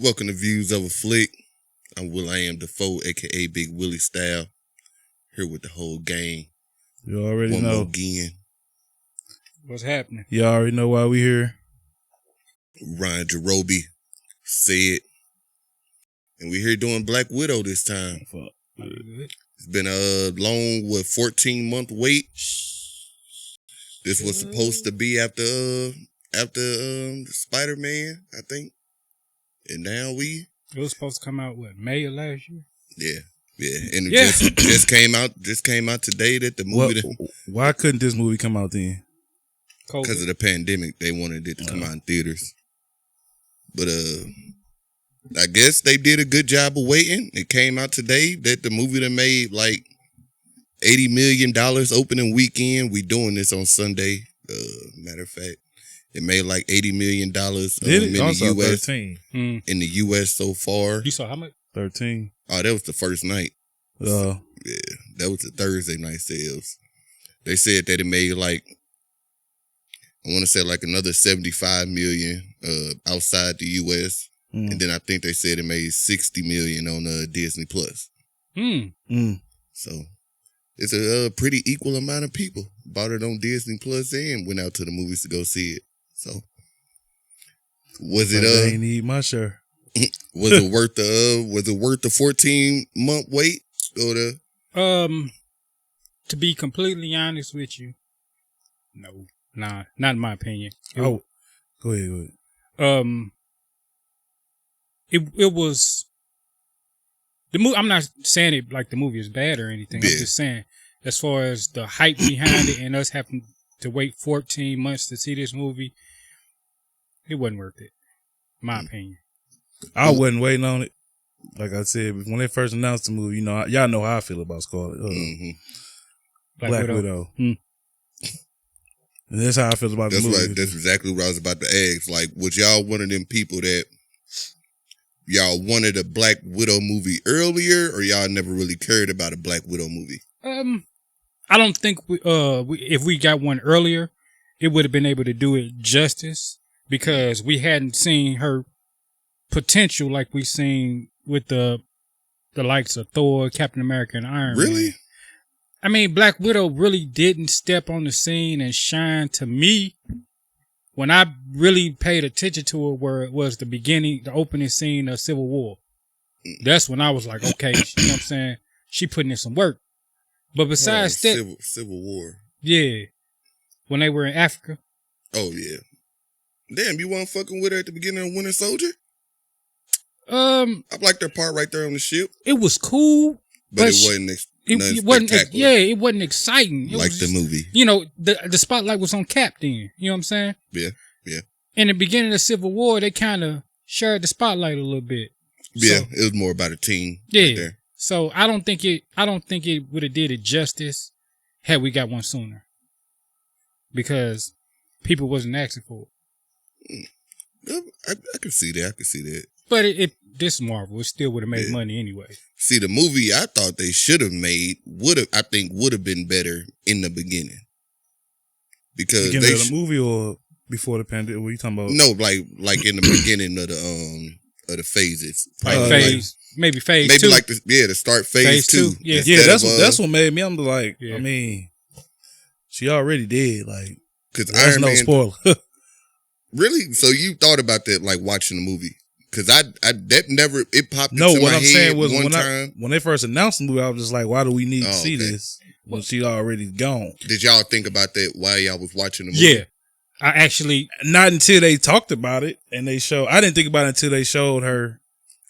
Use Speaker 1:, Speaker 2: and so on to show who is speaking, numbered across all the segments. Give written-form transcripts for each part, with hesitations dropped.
Speaker 1: Welcome to Views of a Flick. I'm Will I Am Defoe, a.k.a. Big Willie Style. Here with the whole gang.
Speaker 2: You already
Speaker 1: One
Speaker 2: know.
Speaker 1: more again.
Speaker 3: What's happening?
Speaker 2: You already know why we here.
Speaker 1: Ryan Jarobi said. And we here doing Black Widow this time. It's been a long, 14-month wait. This was supposed to be after Spider-Man, I think. And now
Speaker 3: It was supposed to come out, May of last year?
Speaker 1: Yeah. And it just came out today that the movie...
Speaker 2: Why couldn't this movie come out then?
Speaker 1: Because of the pandemic, they wanted it to come out in theaters. But I guess they did a good job of waiting. It came out today that the movie that made like $80 million opening weekend. We doing this on Sunday. Matter of fact, it made like $80 million in the U.S.
Speaker 2: 13.
Speaker 1: In the U.S. so far.
Speaker 3: You saw how much?
Speaker 2: 13.
Speaker 1: Oh, that was the first night.
Speaker 2: Yeah,
Speaker 1: that was the Thursday night sales. They said that it made like, I want to say like another 75 million outside the U.S. And then I think they said it made 60 million on Disney Plus. So it's a pretty equal amount of people bought it on Disney Plus and went out to the movies to go see it. So was it
Speaker 2: I ain't need my share.
Speaker 1: Was it worth the 14-month wait or the?
Speaker 3: To be completely honest with you, no, not in my opinion.
Speaker 2: Go ahead.
Speaker 3: It was the movie. I'm not saying it like the movie is bad or anything.
Speaker 1: Yeah.
Speaker 3: I'm just saying as far as the hype behind it and us having to wait 14 months to see this movie, it wasn't worth it. In my opinion.
Speaker 2: I wasn't waiting on it. Like I said, when they first announced the movie, y'all know how I feel about Scarlett. Black Widow. And that's how I feel about the movie.
Speaker 1: Right. That's exactly what I was about to ask. Like, was y'all one of them people that y'all wanted a Black Widow movie earlier, or y'all never really cared about a Black Widow movie?
Speaker 3: I don't think if we got one earlier, it would have been able to do it justice because we hadn't seen her potential like we seen with the likes of Thor, Captain America, and Iron Man.
Speaker 1: Really?
Speaker 3: I mean, Black Widow really didn't step on the scene and shine to me when I really paid attention to it, where it was the opening scene of Civil War. That's when I was like, okay, you know what I'm saying? She putting in some work. But besides that...
Speaker 1: Civil War.
Speaker 3: Yeah. When they were in Africa.
Speaker 1: Oh, yeah. Damn, you weren't fucking with her at the beginning of Winter Soldier? I liked her part right there on the ship.
Speaker 3: It was cool.
Speaker 1: But it wasn't
Speaker 3: it wasn't it wasn't exciting. It
Speaker 1: like
Speaker 3: was
Speaker 1: the movie.
Speaker 3: You know, the spotlight was on Cap then. You know what I'm saying?
Speaker 1: Yeah.
Speaker 3: In the beginning of Civil War, they kind of shared the spotlight a little bit.
Speaker 1: Yeah, it was more about a team.
Speaker 3: Yeah.
Speaker 1: Right there.
Speaker 3: So I don't think it would have did it justice had we got one sooner. Because people wasn't asking for it.
Speaker 1: I can see that.
Speaker 3: But this Marvel, it still would have made money anyway.
Speaker 1: See, the movie I thought they should have made would have been better in the beginning. Because
Speaker 2: beginning of the movie or before the pandemic? What are you talking about?
Speaker 1: No, like in the beginning of the phases.
Speaker 3: Maybe phase
Speaker 1: maybe
Speaker 3: 2.
Speaker 1: Like the start phase 2.
Speaker 3: Yeah,
Speaker 2: that's what made me. I'm like, yeah. I mean, she already did. Like,
Speaker 1: because
Speaker 2: Iron Man, no spoiler.
Speaker 1: Really? So you thought about that, like watching the movie? Because that never popped into my
Speaker 2: what I'm
Speaker 1: head
Speaker 2: saying was
Speaker 1: one time.
Speaker 2: When they first announced the movie, I was just like, why do we need to see this when she already gone?
Speaker 1: Did y'all think about that while y'all was watching the movie?
Speaker 3: Yeah. I actually...
Speaker 2: Not until they talked about it and they showed... I didn't think about it until they showed her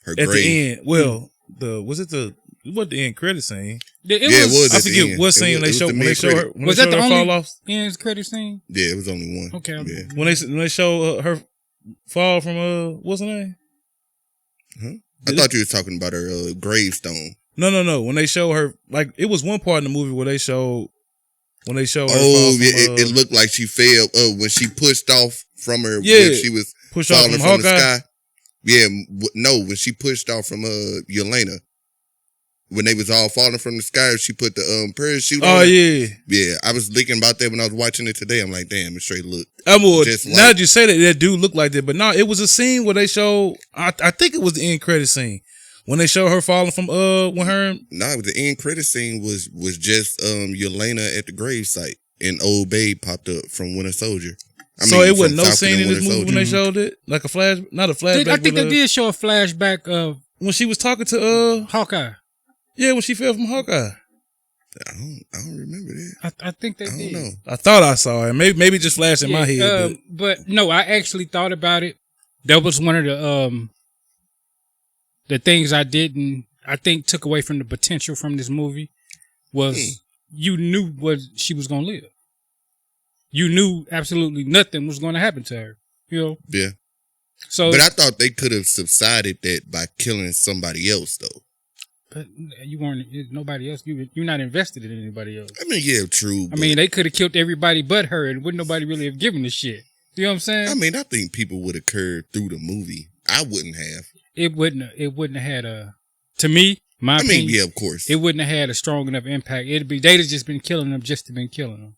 Speaker 2: at grave. The end. Well, was it the end credit scene?
Speaker 1: It was.
Speaker 2: I forget what scene they showed. When they showed her,
Speaker 3: was that the only end credit scene?
Speaker 1: Yeah, it was only one.
Speaker 3: Okay.
Speaker 1: Yeah.
Speaker 2: When they showed her fall from what's her name?
Speaker 1: Huh? I thought you were talking about her gravestone.
Speaker 2: No. When they show her, like, it was one part in the movie where they showed her.
Speaker 1: Oh, it looked like she fell when she pushed off from her. Yeah, when she was
Speaker 2: pushed
Speaker 1: falling
Speaker 2: off from
Speaker 1: the sky. Yeah, no, when she pushed off from Yelena. when they was all falling from the sky, she put the parachute on.
Speaker 2: Oh, yeah.
Speaker 1: Yeah, I was thinking about that when I was watching it today. I'm like, damn, it straight look.
Speaker 2: Now that you say that dude looked like that. But no, it was a scene where they showed, I think it was the end credit scene. When they show her falling from, when her...
Speaker 1: No, the end credit scene was just Yelena at the grave site. And Old Babe popped up from Winter Soldier.
Speaker 2: So it wasn't no scene in this movie when they showed it? Like a flash, not a flashback.
Speaker 3: I think they did show a flashback of...
Speaker 2: When she was talking to
Speaker 3: Hawkeye.
Speaker 2: Yeah, when she fell from Hawkeye.
Speaker 1: I don't remember that.
Speaker 3: I think they did.
Speaker 1: I don't know.
Speaker 2: I thought I saw it. Maybe just flashed in my head.
Speaker 3: But no, I actually thought about it. That was one of the things I think took away from the potential from this movie was you knew what she was going to live. You knew absolutely nothing was going to happen to her. You know?
Speaker 1: Yeah.
Speaker 3: So,
Speaker 1: but I thought they could have subsided that by killing somebody else, though.
Speaker 3: But you weren't, nobody else, you're not invested in anybody else.
Speaker 1: I mean, yeah, true.
Speaker 3: I mean, they could have killed everybody but her and wouldn't nobody really have given a shit. You know what I'm saying?
Speaker 1: I mean, I think people would have cared through the movie. I wouldn't have.
Speaker 3: It wouldn't have had a, to me, my opinion. I mean,
Speaker 1: yeah, of course.
Speaker 3: It wouldn't have had a strong enough impact. They'd have just been killing them just to been killing them.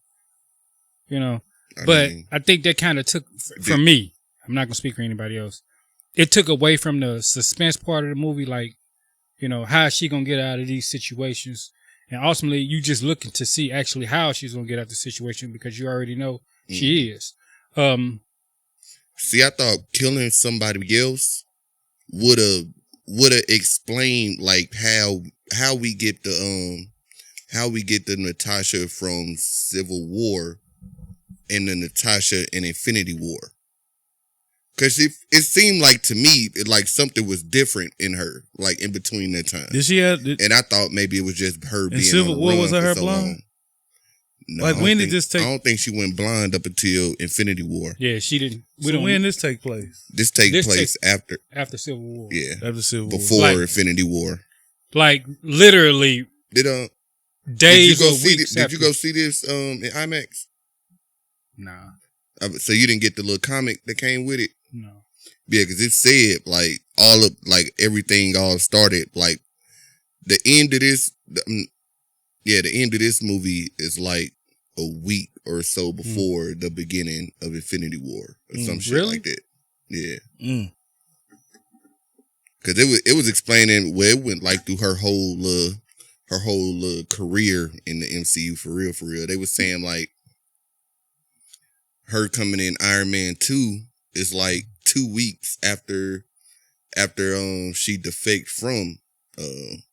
Speaker 3: You know? I think that kind of took, from me, I'm not going to speak for anybody else. It took away from the suspense part of the movie, like, you know, how is she going to get out of these situations? And ultimately, you just looking to see actually how she's going to get out of the situation because you already know she is.
Speaker 1: See, I thought killing somebody else would have explained like how we get the Natasha from Civil War and the Natasha in Infinity War. Cause it seemed like to me like something was different in her, like in between that time.
Speaker 2: Did she have?
Speaker 1: And I thought maybe it was just her being
Speaker 2: Civil War. Was her
Speaker 1: so
Speaker 2: blind?
Speaker 1: Long. No,
Speaker 2: like when did this take?
Speaker 1: I don't think she went blind up until Infinity War.
Speaker 3: Yeah, she didn't.
Speaker 2: When this take place?
Speaker 1: This take place
Speaker 3: after Civil War.
Speaker 1: Yeah,
Speaker 2: after Civil War.
Speaker 1: Before Infinity War.
Speaker 3: Like literally. Days or weeks
Speaker 1: Did you go see this in IMAX?
Speaker 3: Nah.
Speaker 1: So you didn't get the little comic that came with it?
Speaker 3: No.
Speaker 1: Yeah, because it said like everything all started like the end of this. The end of this movie is like a week or so before the beginning of Infinity War or some shit like that. Yeah. Because it was explaining where it went like through her whole career in the MCU for real. They was saying like her coming in Iron Man 2 is like 2 weeks after she defect from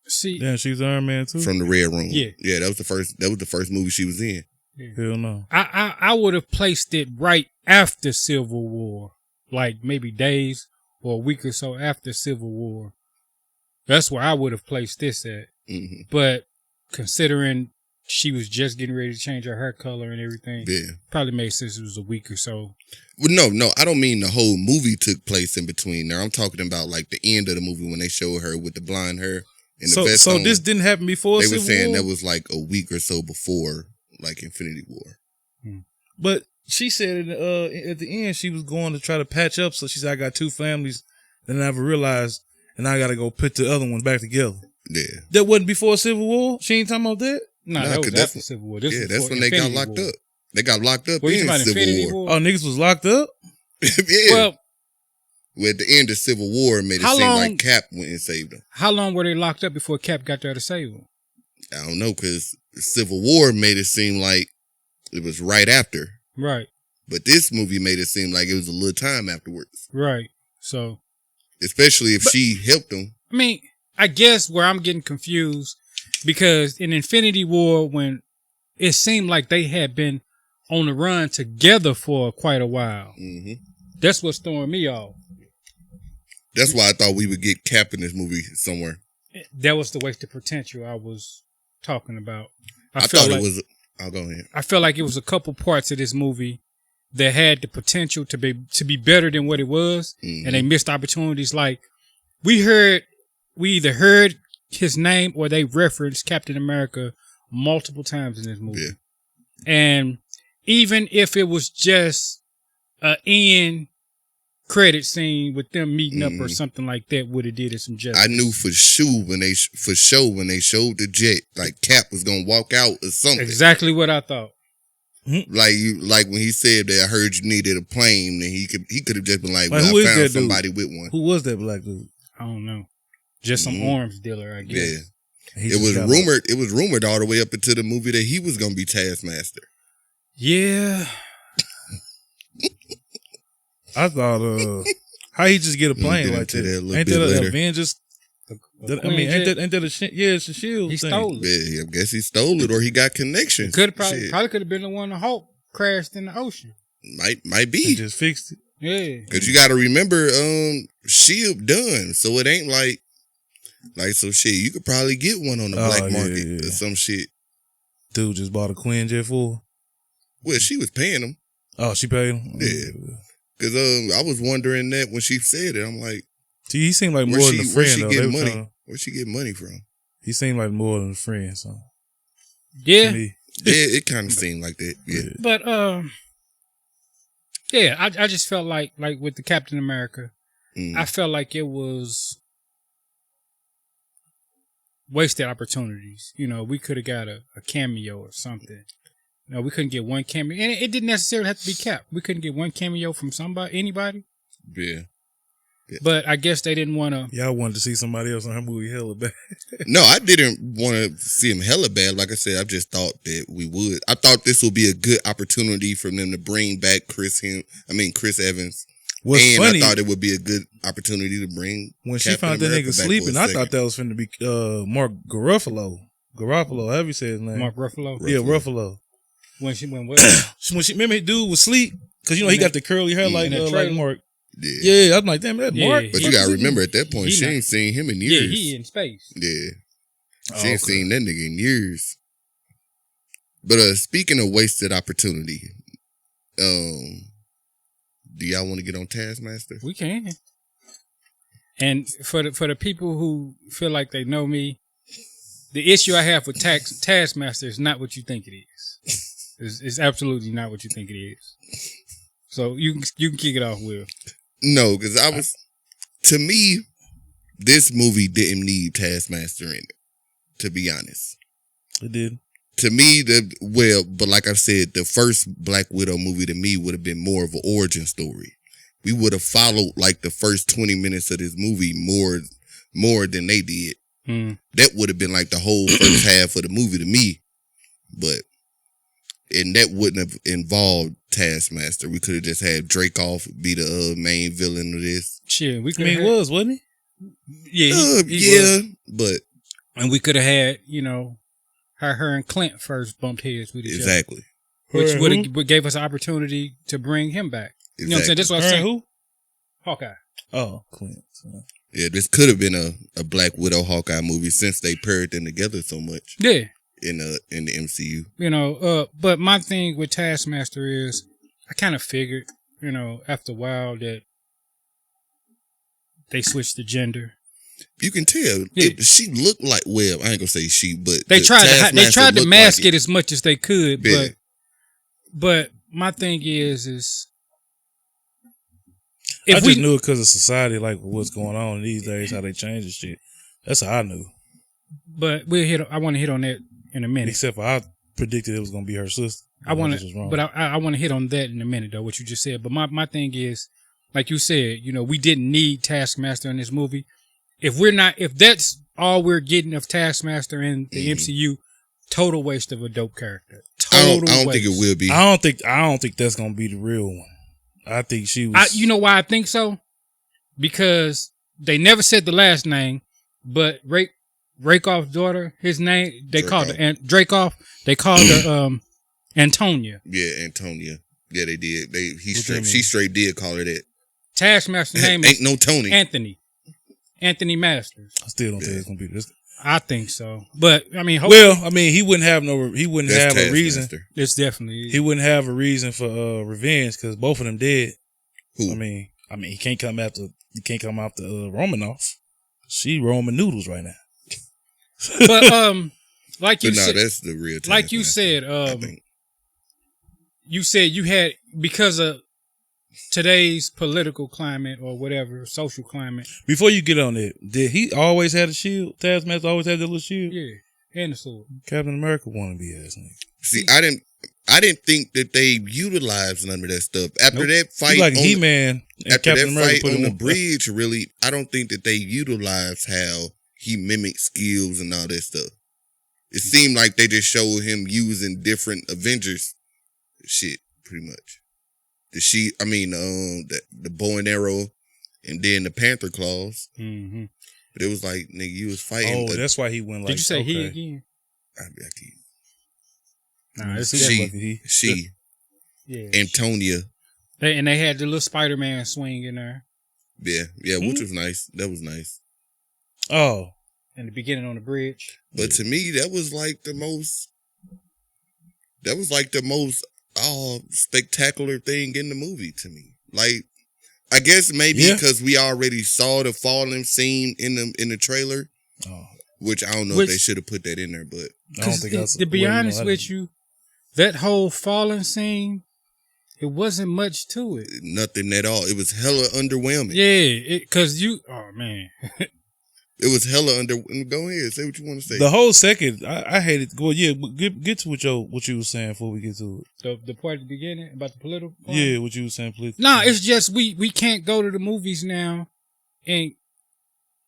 Speaker 2: she's Iron Man too.
Speaker 1: From the Red Room.
Speaker 3: Yeah,
Speaker 1: that was the first movie she was in.
Speaker 3: Yeah.
Speaker 2: Hell no.
Speaker 3: I would have placed it right after Civil War, like maybe days or a week or so after Civil War. That's where I would have placed this at.
Speaker 1: Mm-hmm.
Speaker 3: But considering she was just getting ready to change her hair color and everything, probably made sense it was a week or so.
Speaker 1: Well, no, I don't mean the whole movie took place in between there. I'm talking about like the end of the movie when they showed her with the blonde hair and the vest on.
Speaker 2: This didn't happen before Civil War?
Speaker 1: They were saying that was like a week or so before like Infinity War.
Speaker 2: But she said at the end she was going to try to patch up, so she said, I got 2 families that I never realized, and I got to go put the other one back together.
Speaker 1: Yeah.
Speaker 2: That wasn't before Civil War? She ain't talking about that?
Speaker 3: No, that was after Civil War.
Speaker 1: That's when they got locked up. They got locked up
Speaker 3: in
Speaker 1: Civil War.
Speaker 2: Oh, niggas was locked up?
Speaker 1: Yeah.
Speaker 3: Well,
Speaker 1: at the end of Civil War, it made it seem like Cap went and saved them.
Speaker 3: How long were they locked up before Cap got there to save them?
Speaker 1: I don't know, because Civil War made it seem like it was right after.
Speaker 3: Right.
Speaker 1: But this movie made it seem like it was a little time afterwards.
Speaker 3: Right. So.
Speaker 1: Especially if she helped them.
Speaker 3: I mean, I guess where I'm getting confused, because in Infinity War, when it seemed like they had been on the run together for quite a while. Mm-hmm. That's what's throwing me off.
Speaker 1: That's why I thought we would get Cap in this movie somewhere.
Speaker 3: That was the wasted potential I was talking about.
Speaker 1: I thought it was. I'll go ahead.
Speaker 3: I felt like it was a couple parts of this movie that had the potential to be better than what it was, and they missed opportunities. Like we either heard his name or they referenced Captain America multiple times in this movie, and even if it was just an end credit scene with them meeting up or something like that would have did it some justice.
Speaker 1: I knew for sure when they showed the jet, like Cap was gonna walk out or something.
Speaker 3: Exactly what I thought.
Speaker 1: Like when he said that, I heard you needed a plane, and he could have just been like, well, I found somebody with one.
Speaker 2: Who was that black dude?
Speaker 3: I don't know. Just some arms dealer, I guess.
Speaker 1: Yeah. It was rumored all the way up into the movie that he was gonna be Taskmaster.
Speaker 3: Yeah.
Speaker 2: I thought, how he just get a plane like that? Ain't that an Avengers? Ain't that a it's a Shield.
Speaker 3: He stole it.
Speaker 1: Yeah, I guess he stole it, or he got connections.
Speaker 3: Probably could have been the one the Hulk crashed in the ocean.
Speaker 1: Might be.
Speaker 2: He just fixed it.
Speaker 3: Yeah.
Speaker 1: Because you got to remember, Shield done, so it ain't like so shit. You could probably get one on the black market or some shit.
Speaker 2: Dude just bought a Quinjet for.
Speaker 1: Well, she was paying him.
Speaker 2: Oh, she paid him.
Speaker 1: Yeah. Because I was wondering that when she said it, I'm like,
Speaker 2: see, he seemed like more than a friend.
Speaker 1: Where'd she get money from?
Speaker 2: He seemed like more than a friend. So
Speaker 3: yeah,
Speaker 1: yeah, it kind of seemed like that. Yeah,
Speaker 3: but yeah, I just felt like with the Captain America, I felt like it was wasted opportunities. You know, we could have got a cameo or something. No, we couldn't get one cameo, and it didn't necessarily have to be Cap. We couldn't get one cameo from anybody.
Speaker 1: Yeah.
Speaker 3: But I guess they didn't want to.
Speaker 2: Y'all wanted to see somebody else on her movie hella bad.
Speaker 1: No, I didn't want to see him hella bad. Like I said, I just thought that we would. I thought this would be a good opportunity for them to bring back Chris Evans.
Speaker 2: What's funny,
Speaker 1: I thought it would be a good opportunity to bring
Speaker 2: when
Speaker 1: Captain
Speaker 2: she found that nigga sleeping. I thought that was finna be Mark Garofalo. However you say his name.
Speaker 3: Mark Ruffalo.
Speaker 2: Yeah, Ruffalo.
Speaker 3: When she went with
Speaker 2: remember his dude was asleep because he got the curly hair like Mark. Yeah, I'm like, damn, that Mark.
Speaker 1: But you gotta remember at that point, she ain't seen him in years.
Speaker 3: Yeah, he in space.
Speaker 1: Yeah, she ain't seen that nigga in years. But speaking of wasted opportunity, do y'all want to get on Taskmaster?
Speaker 3: We can. And for the people who feel like they know me, the issue I have with Taskmaster is not what you think it is. It's absolutely not what you think it is. So you can kick it off, Will.
Speaker 1: No, because to me, this movie didn't need Taskmaster in it, to be honest.
Speaker 2: It did.
Speaker 1: To me, but like I said, the first Black Widow movie to me would have been more of an origin story. We would have followed like the first 20 minutes of this movie more than they did. That would have been like the whole first half of the movie to me. And that wouldn't have involved Taskmaster. We could have just had Dracoff be the main villain of this.
Speaker 3: Shit,
Speaker 2: he was, wasn't
Speaker 3: he? Yeah,
Speaker 1: he was.
Speaker 3: And we could have had, her and Clint first bumped heads with each other.
Speaker 1: Exactly.
Speaker 3: Which gave us an opportunity to bring him back.
Speaker 1: Exactly.
Speaker 3: You know what I'm saying? That's what I'm saying.
Speaker 2: Who?
Speaker 3: Hawkeye.
Speaker 2: Oh, Clint.
Speaker 1: Yeah, this could have been a Black Widow Hawkeye movie since they paired them together so much.
Speaker 3: Yeah.
Speaker 1: In the MCU.
Speaker 3: But my thing with Taskmaster is I kind of figured, after a while that they switched the gender.
Speaker 1: You can tell. Yeah. She looked like, well, I ain't gonna say she, but
Speaker 3: they tried to mask it as much as they could, but my thing is
Speaker 2: I just knew it because of society, like what's going on these days, how they change the shit. That's how I knew.
Speaker 3: But I want to hit on that in a minute.
Speaker 2: Except for I predicted it was going to be her sister.
Speaker 3: I want to hit on that in a minute, though, what you just said. But my thing is, like you said, we didn't need Taskmaster in this movie. If that's all we're getting of Taskmaster in the MCU, total waste of a dope character.
Speaker 1: I don't think it will be.
Speaker 2: I don't think that's going to be the real one. I think she was.
Speaker 3: You know why I think so? Because they never said the last name, but Rakoff's daughter, his name, they called her Dracoff. They called her Antonia.
Speaker 1: Yeah, Antonia. Yeah, they did. She straight did call her that.
Speaker 3: Taskmaster's name
Speaker 1: ain't no Tony.
Speaker 3: Anthony Masters.
Speaker 2: I still don't think it's gonna be this.
Speaker 3: I think so, but I mean,
Speaker 2: he wouldn't have a reason.
Speaker 3: It's definitely
Speaker 2: he wouldn't have a reason for revenge because both of them dead.
Speaker 1: Who?
Speaker 2: I mean, he can't come after Romanoff. She Roman noodles right now.
Speaker 3: But like you said,
Speaker 1: that's the real.
Speaker 3: Like you said, you said you had because of today's political climate or whatever, social climate.
Speaker 2: Before you get on it, did he always have a shield? Taskmaster always had the little shield?
Speaker 3: Yeah, and the sword.
Speaker 2: Captain America wannabe ass nigga.
Speaker 1: See, I didn't think that they utilized none of that stuff. After that fight,
Speaker 2: he like He-Man.
Speaker 1: After
Speaker 2: Captain
Speaker 1: that
Speaker 2: America
Speaker 1: fight on the bridge, really, I don't think that they utilized how he mimicked skills and all that stuff. It seemed like they just showed him using different Avengers shit, pretty much. The bow and arrow, and then the Panther claws.
Speaker 3: Mm-hmm.
Speaker 1: But it was like, nigga, you was fighting.
Speaker 2: Oh, that's why he went like.
Speaker 3: Did you say he again?
Speaker 2: Nah, it's
Speaker 1: she. Yeah. Antonia.
Speaker 3: They had the little Spider-Man swing in there.
Speaker 1: Yeah, which was nice. That was nice.
Speaker 2: Oh.
Speaker 3: In the beginning on the bridge.
Speaker 1: But to me, that was like the most spectacular thing in the movie to me. Like, I guess maybe because we already saw the falling scene in the trailer. Oh. Which I don't know if they should have put that in there, but
Speaker 2: I don't think that's.
Speaker 3: To be honest with you, that whole falling scene, it wasn't much to it.
Speaker 1: Nothing at all. It was hella underwhelming.
Speaker 3: Yeah, oh man.
Speaker 1: It was hella Go ahead, say what you want to say.
Speaker 2: The whole second, I hated. Well, yeah, get to what you were saying before we get to
Speaker 3: it. The part at the beginning about the political part?
Speaker 2: Yeah, what you were saying, please.
Speaker 3: No, it's just we can't go to the movies now and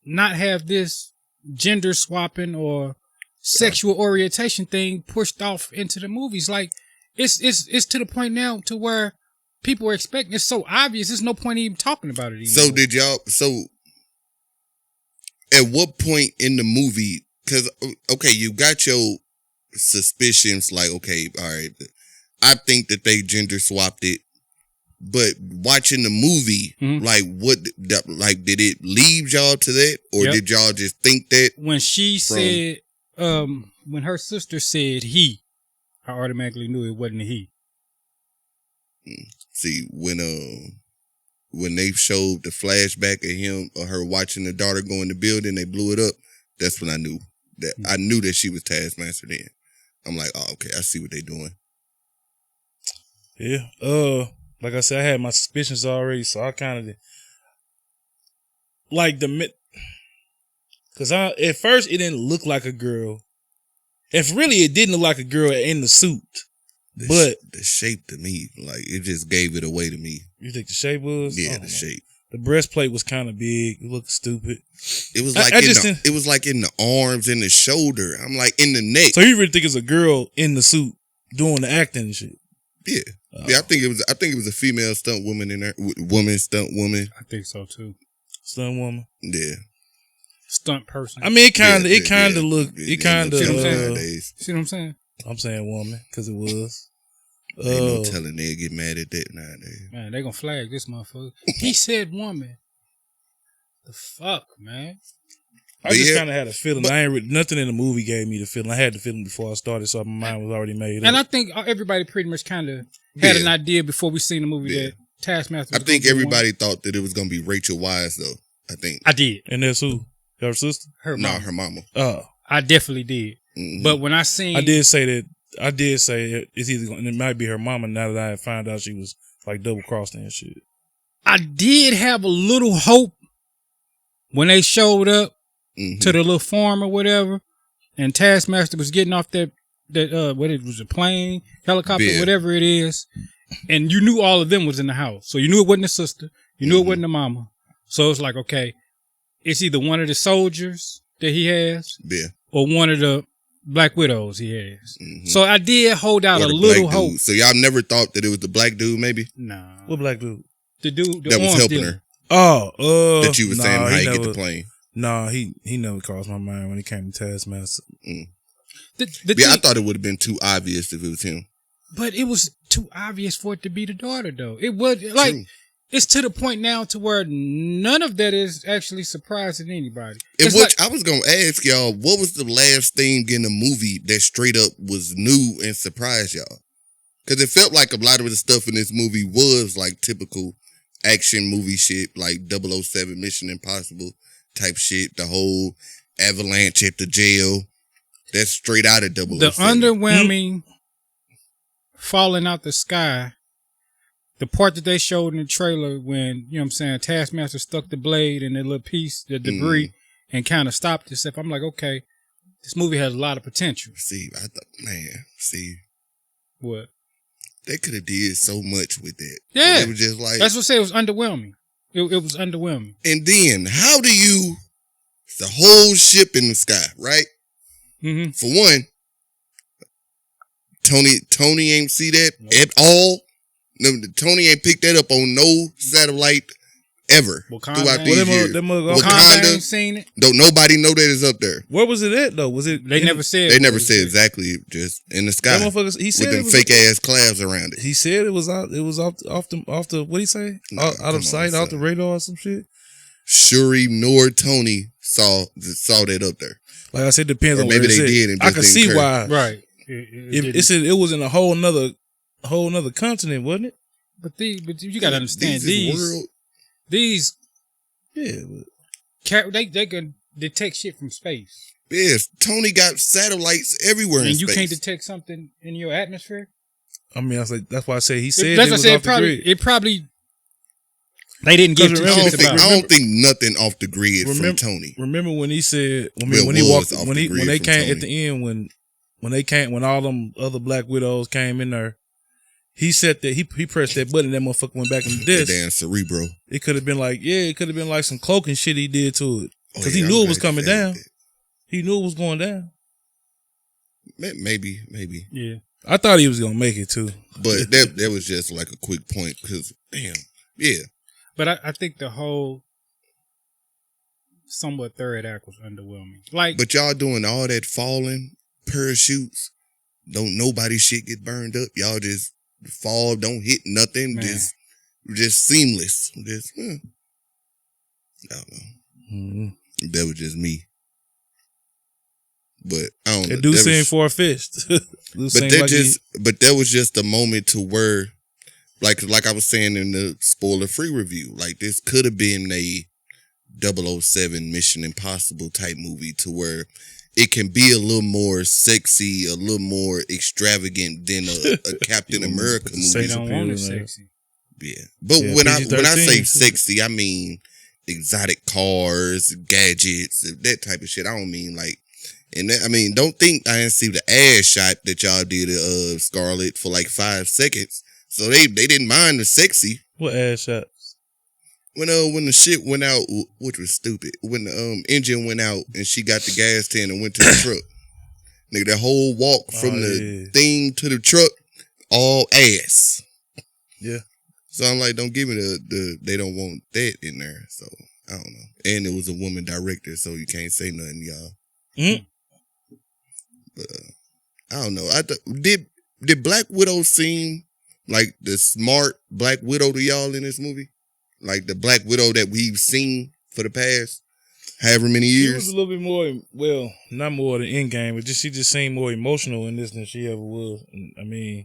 Speaker 3: not have this gender swapping or sexual orientation thing pushed off into the movies. Like it's to the point now to where people are expecting. It's so obvious. There's no point even talking about it anymore.
Speaker 1: So at what point in the movie, because, okay, you got your suspicions, like, okay, all right, I think that they gender swapped it, but watching the movie, did it lead y'all to that, or did y'all just think that?
Speaker 3: When she said, when her sister said he, I automatically knew it wasn't a he.
Speaker 1: See, when they showed the flashback of him or her watching the daughter go in the building, they blew it up. That's when I knew that she was Taskmaster then. I'm like, oh, okay, I see what they doing.
Speaker 2: Yeah. Like I said, I had my suspicions already, so I kind of like because at first it didn't look like a girl. If really it didn't look like a girl in the suit. But
Speaker 1: the shape to me, like, it just gave it away to me.
Speaker 2: You think the shape was?
Speaker 1: Yeah, the shape.
Speaker 2: The breastplate was kind of big. It looked stupid.
Speaker 1: It was like it was like in the arms and the shoulder. I'm like in the neck.
Speaker 2: So you really think it's a girl in the suit doing the acting and shit?
Speaker 1: Yeah, yeah. I think it was a female stunt woman in there. Stunt woman.
Speaker 3: I think so too.
Speaker 2: Stunt woman.
Speaker 1: Yeah.
Speaker 3: Stunt person.
Speaker 2: I mean, it kind of looked. It kind of.
Speaker 3: See what I'm saying?
Speaker 2: I'm saying woman because it was.
Speaker 1: Ain't no telling they'll get mad at that nowadays.
Speaker 3: Man, they gonna flag this motherfucker. He said woman. The fuck, man.
Speaker 2: I just kind of had a feeling. Nothing in the movie gave me the feeling. I had the feeling before I started, so my mind was already made up.
Speaker 3: And I think everybody pretty much kind of had an idea before we seen the movie that Taskmaster was
Speaker 1: I think everybody thought that it was gonna be Rachel Weisz, though. I think.
Speaker 3: I did.
Speaker 2: And that's who? Her sister?
Speaker 1: Her mama.
Speaker 2: Oh.
Speaker 3: I definitely did. Mm-hmm. But when I did say it's either it might be her mama now that I found out she was like double crossing and shit. I did have a little hope when they showed up to the little farm or whatever, and Taskmaster was getting off that what it was, a plane, helicopter, whatever it is, and you knew all of them was in the house. So you knew it wasn't the sister, you knew it wasn't the mama. So it's like, okay, it's either one of the soldiers that he has, or one of the Black Widows he has. Mm-hmm. So I did hold out a little hope.
Speaker 1: So y'all never thought that it was the black dude, maybe?
Speaker 3: Nah.
Speaker 2: What black dude?
Speaker 3: The dude
Speaker 1: that was helping her.
Speaker 2: Oh,
Speaker 1: that you were saying how he get the plane.
Speaker 2: Nah, he never crossed my mind when it came to Taskmaster.
Speaker 1: I thought it would have been too obvious if it was him.
Speaker 3: But it was too obvious for it to be the daughter, though. It was like it's to the point now to where none of that is actually surprising anybody.
Speaker 1: I was gonna ask y'all, what was the last thing in the movie that straight up was new and surprised y'all? Because it felt like a lot of the stuff in this movie was like typical action movie shit, like 007 Mission Impossible type shit. The whole avalanche at the jail. That's straight out of 007.
Speaker 3: The underwhelming falling out the sky the part that they showed in the trailer when, you know what I'm saying, Taskmaster stuck the blade in that little piece, the debris, and kind of stopped itself. I'm like, okay, this movie has a lot of potential. What?
Speaker 1: They could have did so much with that.
Speaker 3: Yeah.
Speaker 1: It was just like...
Speaker 3: That's what I say, it was underwhelming. It was underwhelming.
Speaker 1: And then, how do you... The whole ship in the sky, right?
Speaker 3: Mm-hmm.
Speaker 1: For one, Tony ain't see that at all. No, Tony ain't picked that up on no satellite ever throughout these years.
Speaker 3: Wakanda ain't seen it.
Speaker 1: Don't nobody know that it's up there.
Speaker 2: Where was it at though? Was it?
Speaker 3: They never said.
Speaker 1: They never said exactly. Just in the sky.
Speaker 2: He said
Speaker 1: with them fake ass clouds around it.
Speaker 2: He said it was out. It was off the. What did he say? Out of sight, out the radar, or some shit.
Speaker 1: Shuri nor Tony saw that up there.
Speaker 2: Like I said, depends on
Speaker 1: maybe
Speaker 2: where
Speaker 1: they did.
Speaker 2: I can see why.
Speaker 3: Right.
Speaker 2: It said it was in a whole nother continent, wasn't it?
Speaker 3: But you gotta understand these. Yeah, they can detect shit from space.
Speaker 1: Yes, Tony got satellites everywhere in space.
Speaker 3: And you can't detect something in your atmosphere.
Speaker 2: I mean, I was like, that's why I say he said
Speaker 3: that's
Speaker 2: it was off the grid.
Speaker 3: It probably they didn't get to
Speaker 1: I don't think nothing off the grid from Tony.
Speaker 2: Remember when he said when they came at the end when all them other Black Widows came in there. He said that he pressed that button and that motherfucker went back in the disc.
Speaker 1: Damn Cerebro.
Speaker 2: It could have been like some cloaking shit he did to it. Because he knew it was coming down. He knew it was going down.
Speaker 1: Maybe.
Speaker 3: Yeah.
Speaker 2: I thought he was going to make it too.
Speaker 1: But that was just like a quick point because, damn, yeah.
Speaker 3: But I think the whole somewhat third act was underwhelming.
Speaker 1: But y'all doing all that falling, parachutes, don't nobody shit get burned up. Y'all just fall, don't hit nothing, just seamless. I don't know. Mm-hmm. That was just me. But I don't know.
Speaker 2: It do seem far-fetched.
Speaker 1: But that was just a moment to where, like I was saying in the spoiler-free review, like this could have been a 007 Mission Impossible type movie to where it can be a little more sexy, a little more extravagant than a Captain America movie.
Speaker 3: They don't want it sexy.
Speaker 1: Yeah. But when I say sexy, I mean exotic cars, gadgets, that type of shit. I don't mean like, don't think I didn't see the ass shot that y'all did of Scarlett for like 5 seconds. So they didn't mind the sexy.
Speaker 2: What ass shot?
Speaker 1: When the shit went out, which was stupid, when the engine went out and she got the gas tank and went to the truck. Nigga, that whole walk from the thing to the truck, all ass.
Speaker 2: Yeah.
Speaker 1: So I'm like, don't give me they don't want that in there. So I don't know. And it was a woman director, so you can't say nothing, y'all.
Speaker 2: Mm-hmm.
Speaker 1: But I don't know. Did Black Widow seem like the smart Black Widow to y'all in this movie? Like the Black Widow that we've seen for the past however many years?
Speaker 2: She was a little bit more, well, not more than Endgame, but she just seemed more emotional in this than she ever was. I mean,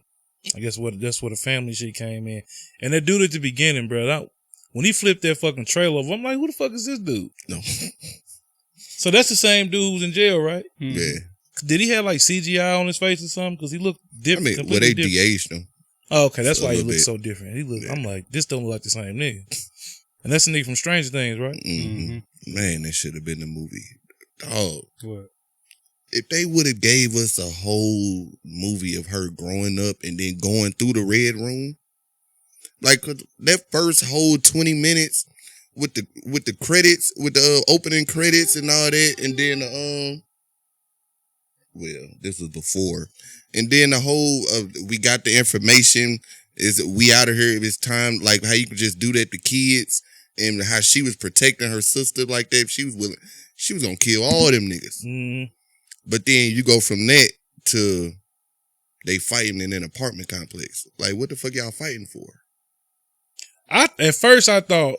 Speaker 2: I guess that's where the family shit came in. And that dude at the beginning, bro, when he flipped that fucking trailer over, I'm like, who the fuck is this dude?
Speaker 1: No.
Speaker 2: So that's the same dude who's in jail, right?
Speaker 1: Yeah.
Speaker 2: Did he have like CGI on his face or something? Because he looked different.
Speaker 1: They de-aged him.
Speaker 2: Oh, okay, that's why he looked so different. I'm like, this don't look like the same nigga. And that's the nigga from Stranger Things, right?
Speaker 1: Mm-hmm. Man, that should have been the movie. Dog.
Speaker 3: What?
Speaker 1: If they would have gave us a whole movie of her growing up and then going through the Red Room, like that first whole 20 minutes with the credits, with the opening credits and all that, and then well, this was before. And then the whole, we got the information, is we out of here, it's time, like how you could just do that to kids, and how she was protecting her sister like that. If she was willing, she was gonna kill all them niggas.
Speaker 2: Mm-hmm.
Speaker 1: But then you go from that to they fighting in an apartment complex. Like, what the fuck y'all fighting for?
Speaker 2: At first I thought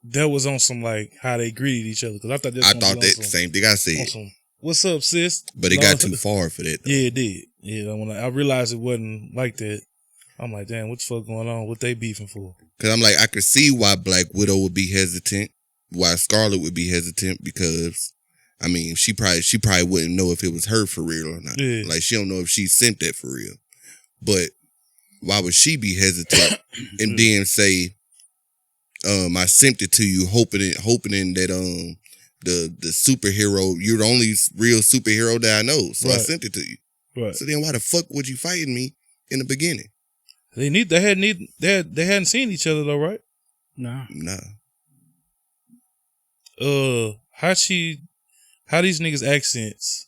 Speaker 2: that was on some like how they greeted each other, because I thought
Speaker 1: that same thing I said.
Speaker 2: What's up, sis?
Speaker 1: But it got too far for that, though.
Speaker 2: Yeah, it did. Yeah, when I realized it wasn't like that, I'm like, damn, what the fuck going on? What they beefing for?
Speaker 1: Because I'm like, I could see why Black Widow would be hesitant, why Scarlett would be hesitant, because, I mean, she probably wouldn't know if it was her for real or not.
Speaker 2: Yeah.
Speaker 1: Like, she don't know if she sent that for real. But why would she be hesitant and then say, I sent it to you hoping that the superhero, you're the only real superhero that I know, so I sent it to you. Right. So then why the fuck would you fighting me in the beginning?
Speaker 2: They hadn't seen each other though, right?
Speaker 3: Nah.
Speaker 2: How these niggas accents?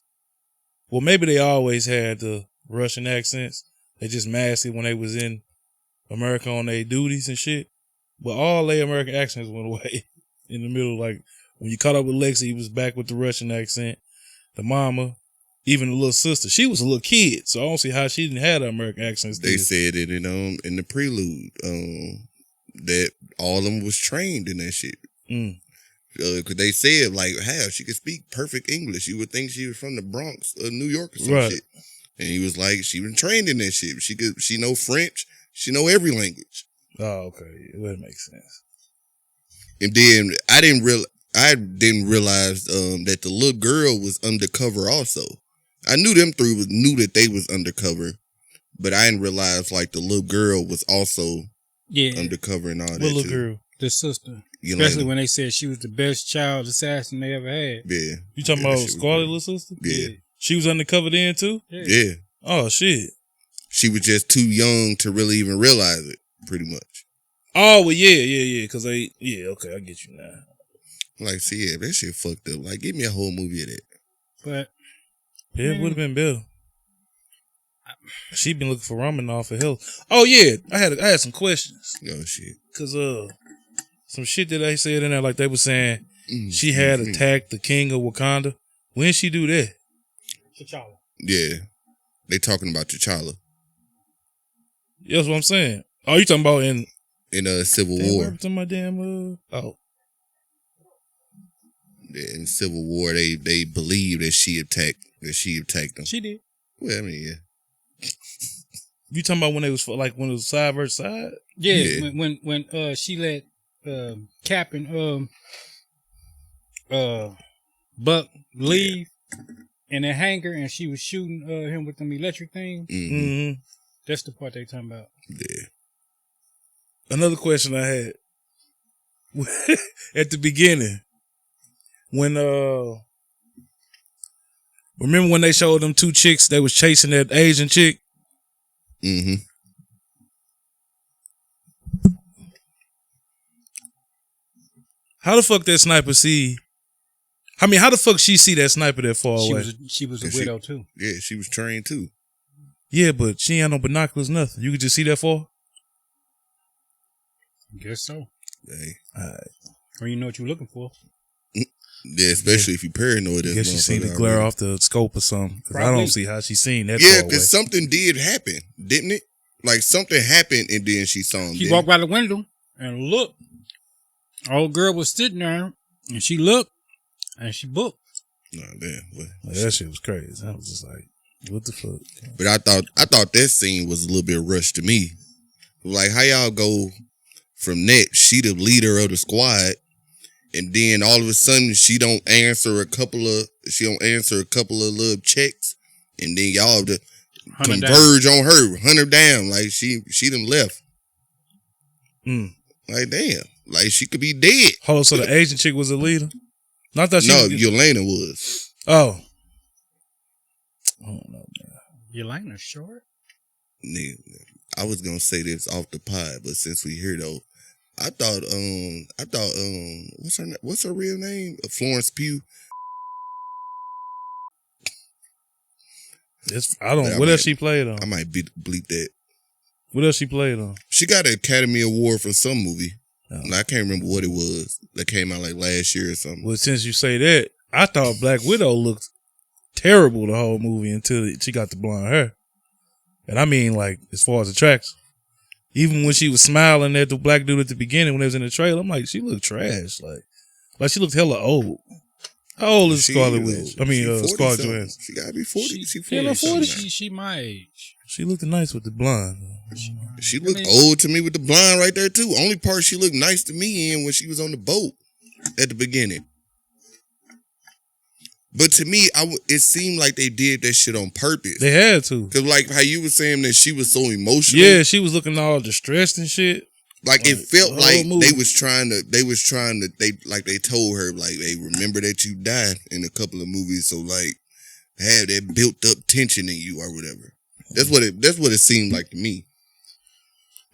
Speaker 2: Well, maybe they always had the Russian accents. They just masked it when they was in America on their duties and shit. But all their American accents went away in the middle. Like when you caught up with Lexi, he was back with the Russian accent. The mama, even the little sister, she was a little kid, so I don't see how she didn't have the American accents.
Speaker 1: They said it in the prelude that all of them was trained in that shit. Because they said like, how she could speak perfect English. You would think she was from the Bronx, New York, or some shit. And he was like, she was trained in that shit. She know French. She know every language.
Speaker 2: Oh, okay, that makes sense.
Speaker 1: And then I didn't realize that the little girl was undercover also. I knew them three knew that they was undercover, but I didn't realize like the little girl was also undercover and all that. What little girl?
Speaker 3: The sister. Especially when they said she was the best child assassin they ever had.
Speaker 2: Yeah. You talking about Scarlett little sister?
Speaker 1: Yeah.
Speaker 2: She was undercover then too?
Speaker 1: Yeah.
Speaker 2: Oh shit.
Speaker 1: She was just too young to really even realize it, pretty much.
Speaker 2: Oh well, yeah. Cause okay, I get you now.
Speaker 1: Like, see, that shit fucked up. Like, give me a whole movie of that.
Speaker 3: But
Speaker 2: it would have been better. She been looking for ramen off of health. Oh yeah, I had some questions.
Speaker 1: Oh shit.
Speaker 2: Cause some shit that they said in there, like they were saying she had attacked the king of Wakanda. When she do that?
Speaker 3: T'Challa.
Speaker 1: Yeah, they talking about T'Challa.
Speaker 2: That's what I'm saying. Oh, you talking about in
Speaker 1: Civil War?
Speaker 2: Talking about damn
Speaker 1: in Civil War, they believe that she attacked them.
Speaker 3: She did.
Speaker 1: Well, I mean, yeah.
Speaker 2: You talking about when it was when it was side versus side?
Speaker 3: Yeah. When she let Cap and Buck leave in a hangar and she was shooting him with them electric things.
Speaker 2: Mm-hmm.
Speaker 3: That's the part they talking about.
Speaker 1: Yeah.
Speaker 2: Another question I had at the beginning when remember when they showed them two chicks that was chasing that Asian chick?
Speaker 1: Mm-hmm.
Speaker 2: How the fuck that sniper see? I mean, how the fuck she see that sniper that far away?
Speaker 3: She was a widow too.
Speaker 1: Yeah, she was trained too.
Speaker 2: Yeah, but she ain't had no binoculars, nothing. You could just see that far?
Speaker 3: Guess so.
Speaker 1: Hey.
Speaker 2: Alright.
Speaker 3: Or you know what you're looking for.
Speaker 1: Yeah, especially if you paranoid.
Speaker 2: I guess she seen the glare off the scope or something. Because I don't see how she seen that.
Speaker 1: Yeah, because something did happen, didn't it? Like something happened and then she saw him.
Speaker 3: She walked by the window and looked. Old girl was sitting there and she looked and she booked.
Speaker 1: Nah, damn.
Speaker 2: Like, that shit was crazy. I was just like, what the fuck?
Speaker 1: But I thought that scene was a little bit rushed to me. Like, how y'all go from that, she the leader of the squad, and then all of a sudden she don't answer a couple of little checks, and then y'all to converge on her, hunt her down, like she done left. Like, damn, like she could be dead.
Speaker 2: Hold on, so the Asian chick was a leader?
Speaker 1: Yelena was.
Speaker 2: Oh. I don't know, man.
Speaker 3: Yelena short?
Speaker 1: Nigga, I was gonna say this off the pod, but since we here though, I thought what's her real name? Florence Pugh.
Speaker 2: What else she played on?
Speaker 1: I might bleep that.
Speaker 2: What else she played on?
Speaker 1: She got an Academy Award for some movie. I can't remember what it was. That came out like last year or something.
Speaker 2: Well, since you say that, I thought Black Widow looked terrible the whole movie until she got the blonde hair. And I mean, like, as far as attraction. Even when she was smiling at the black dude at the beginning when they was in the trailer, I'm like, she looked trash. Like she looked hella old. How old is Scarlett Witch? I mean, Scarlett Johansson.
Speaker 1: She gotta be 40. She
Speaker 3: 40. She my age.
Speaker 2: She looked nice with the blonde.
Speaker 1: She looked old to me with the blonde right there too. Only part she looked nice to me in when she was on the boat at the beginning. But to me, it seemed like they did that shit on purpose.
Speaker 2: They had to.
Speaker 1: Cause like how you were saying that she was so emotional.
Speaker 2: Yeah, she was looking all distressed and shit.
Speaker 1: Like it felt like they told her like, hey, remember that you died in a couple of movies, so like have that built up tension in you or whatever. That's what it seemed like to me.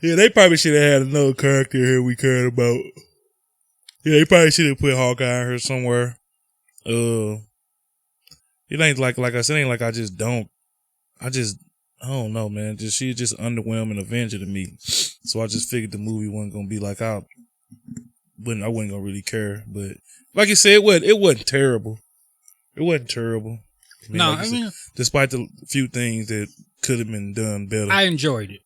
Speaker 2: Yeah, they probably should have had another character here we cared about. Yeah, they probably should have put Hawkeye in here somewhere. It ain't like I said, it ain't like I don't know, man. She's just underwhelming Avenger to me. So I just figured the movie wasn't gonna be like I wasn't gonna really care. But like you said, it wasn't terrible. It wasn't terrible. I mean, despite the few things that could have been done better.
Speaker 3: I enjoyed it.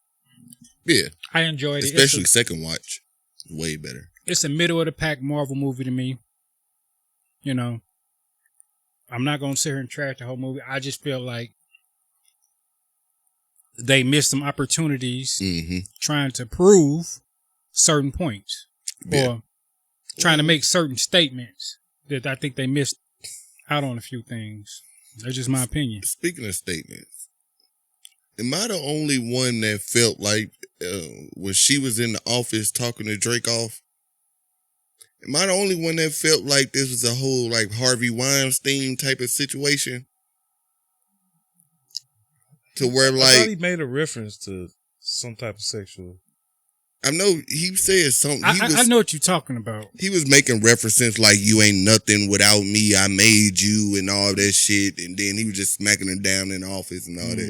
Speaker 1: Yeah.
Speaker 3: I enjoyed it.
Speaker 1: Especially second watch. Way better.
Speaker 3: It's a middle of the pack Marvel movie to me. You know. I'm not gonna sit here and trash the whole movie. I just feel like they missed some opportunities trying to prove certain points or trying to make certain statements that I think they missed out on a few things. That's just my opinion.
Speaker 1: Speaking of statements, am I the only one that felt like when she was in the office talking to Drake off, am I the only one that felt like this was a whole like Harvey Weinstein type of situation? To where like
Speaker 2: I thought he made a reference to some type of sexual.
Speaker 1: I know he said something.
Speaker 3: I know what you're talking about.
Speaker 1: He was making references like you ain't nothing without me. I made you and all that shit. And then he was just smacking her down in the office and all that.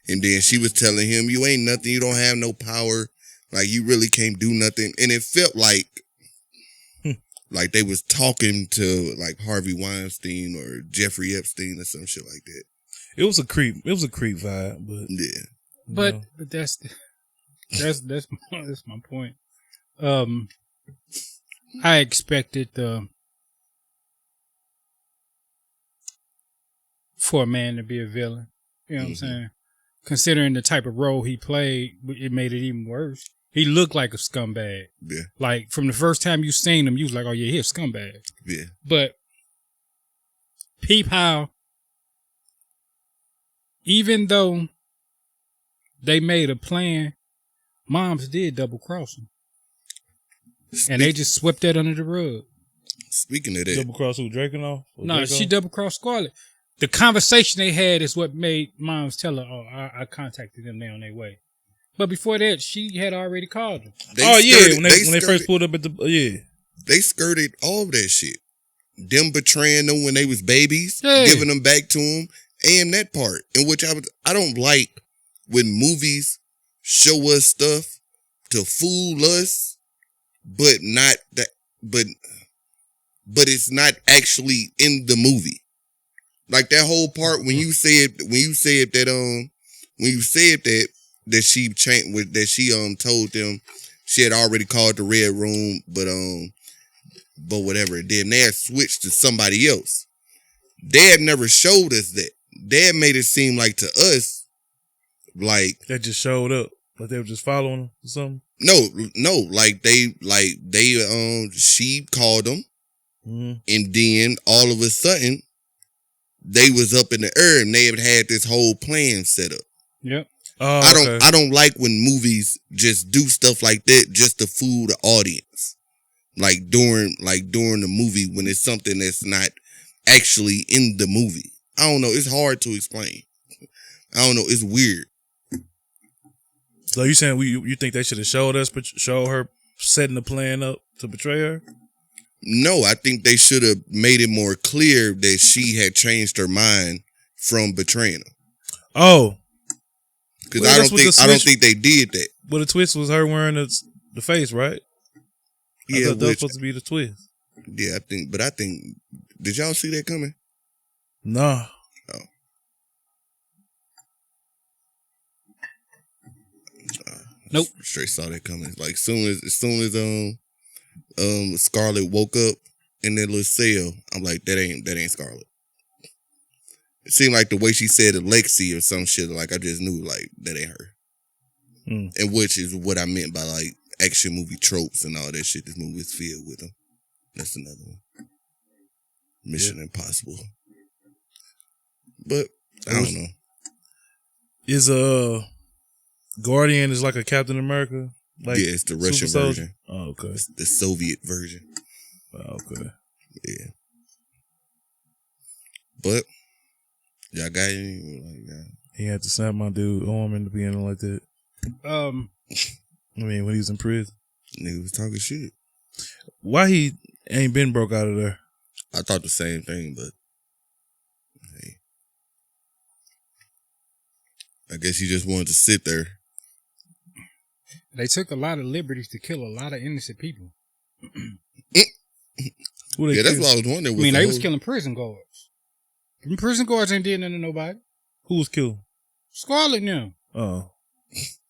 Speaker 1: And then she was telling him, you ain't nothing. You don't have no power. Like you really can't do nothing. And it felt like they was talking to like Harvey Weinstein or Jeffrey Epstein or some shit like that.
Speaker 2: It was a creep vibe, but
Speaker 1: yeah.
Speaker 3: But that's my point. I expected for a man to be a villain. You know what I'm saying? Considering the type of role he played, it made it even worse. He looked like a scumbag.
Speaker 1: Yeah.
Speaker 3: Like from the first time you seen him, you was like, "Oh yeah, he's a scumbag."
Speaker 1: Yeah.
Speaker 3: But peep how, even though they made a plan, moms did double cross him. And they just swept that under the rug.
Speaker 1: Speaking of that.
Speaker 2: Double cross who, Drake and all?
Speaker 3: No, she double crossed Scarlett. The conversation they had is what made moms tell her, "Oh, I contacted them, they on their way." But before that, she had already called them.
Speaker 2: When they first pulled up at the
Speaker 1: They skirted all of that shit. Them betraying them when they was babies,
Speaker 3: yeah.
Speaker 1: Giving them back to them, and that part in which I don't like when movies show us stuff to fool us, but not that, but it's not actually in the movie. Like that whole part when you said that she changed, that she told them she had already called the Red Room, but whatever. Then they had switched to somebody else. They had never showed us that. They had made it seem like to us, like
Speaker 2: that just showed up, like they were just following them or something.
Speaker 1: No, she called them, and then all of a sudden they was up in the air and they had this whole plan set up.
Speaker 3: Yep.
Speaker 1: I don't like when movies just do stuff like that just to fool the audience. Like during the movie when it's something that's not actually in the movie. I don't know. It's hard to explain. I don't know. It's weird.
Speaker 2: So you saying you think they should have showed her setting the plan up to betray her?
Speaker 1: No, I think they should have made it more clear that she had changed her mind from betraying him.
Speaker 2: Oh.
Speaker 1: Because I don't think they did that.
Speaker 2: Well, the twist was her wearing the face, right?
Speaker 1: Yeah,
Speaker 2: that was supposed to be the twist.
Speaker 1: Yeah, I think. Did y'all see that coming?
Speaker 2: No.
Speaker 1: Oh.
Speaker 3: Nope.
Speaker 1: Straight saw that coming. Like as soon as Scarlett woke up in that little cell, I'm like, that ain't Scarlett. It seemed like the way she said Alexi or some shit, like I just knew like that ain't her. And which is what I meant by like action movie tropes and all that shit. This movie is filled with them. That's another one. Mission Impossible. But I don't know.
Speaker 2: Is Guardian is like a Captain America? Like
Speaker 1: yeah, it's the Russian version.
Speaker 2: Oh, okay.
Speaker 1: It's the Soviet version.
Speaker 2: Oh, okay.
Speaker 1: Yeah. But y'all got any? Like,
Speaker 2: he had to snap my dude arm into being like that. I mean, when he was in prison.
Speaker 1: Nigga was talking shit.
Speaker 2: Why he ain't been broke out of there?
Speaker 1: I thought the same thing, but hey. I guess he just wanted to sit there.
Speaker 3: They took a lot of liberties to kill a lot of innocent people.
Speaker 1: Yeah, that's what I was wondering.
Speaker 3: I mean, they was killing prison guards. Them prison guards ain't did nothing to nobody.
Speaker 2: Who was killed?
Speaker 3: Scarlett now.
Speaker 2: Oh.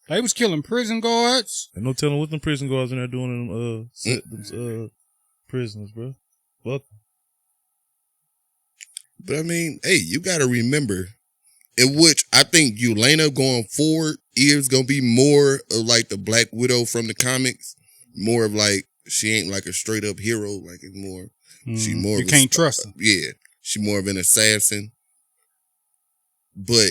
Speaker 3: They was killing prison guards.
Speaker 2: Ain't no telling what them prison guards in there doing in prisoners, bro. Fuck.
Speaker 1: But I mean, hey, you got to remember, in which I think Yelena going forward is going to be more of like the Black Widow from the comics. More of like, she ain't like a straight up hero. Like it's more, she more.
Speaker 3: You can't trust her.
Speaker 1: Yeah. She more of an assassin. But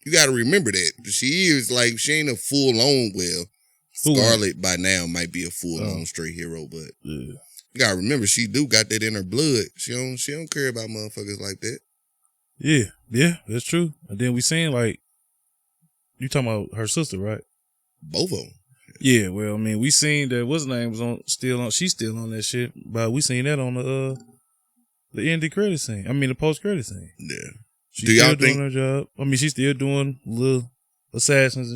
Speaker 1: you got to remember that. She is like, she ain't a full on, well, Scarlett by now might be a full on straight hero, but you got to remember, she do got that in her blood. She don't care about motherfuckers like that.
Speaker 2: Yeah, that's true. And then we seen like, you talking about her sister, right?
Speaker 1: Both of them.
Speaker 2: Yeah, well, I mean, we seen that what's her name was she's still on that shit, but we seen that on the end credit scene. I mean, the post credit scene.
Speaker 1: Yeah.
Speaker 2: She's still doing her job. I mean, she's still doing little assassinations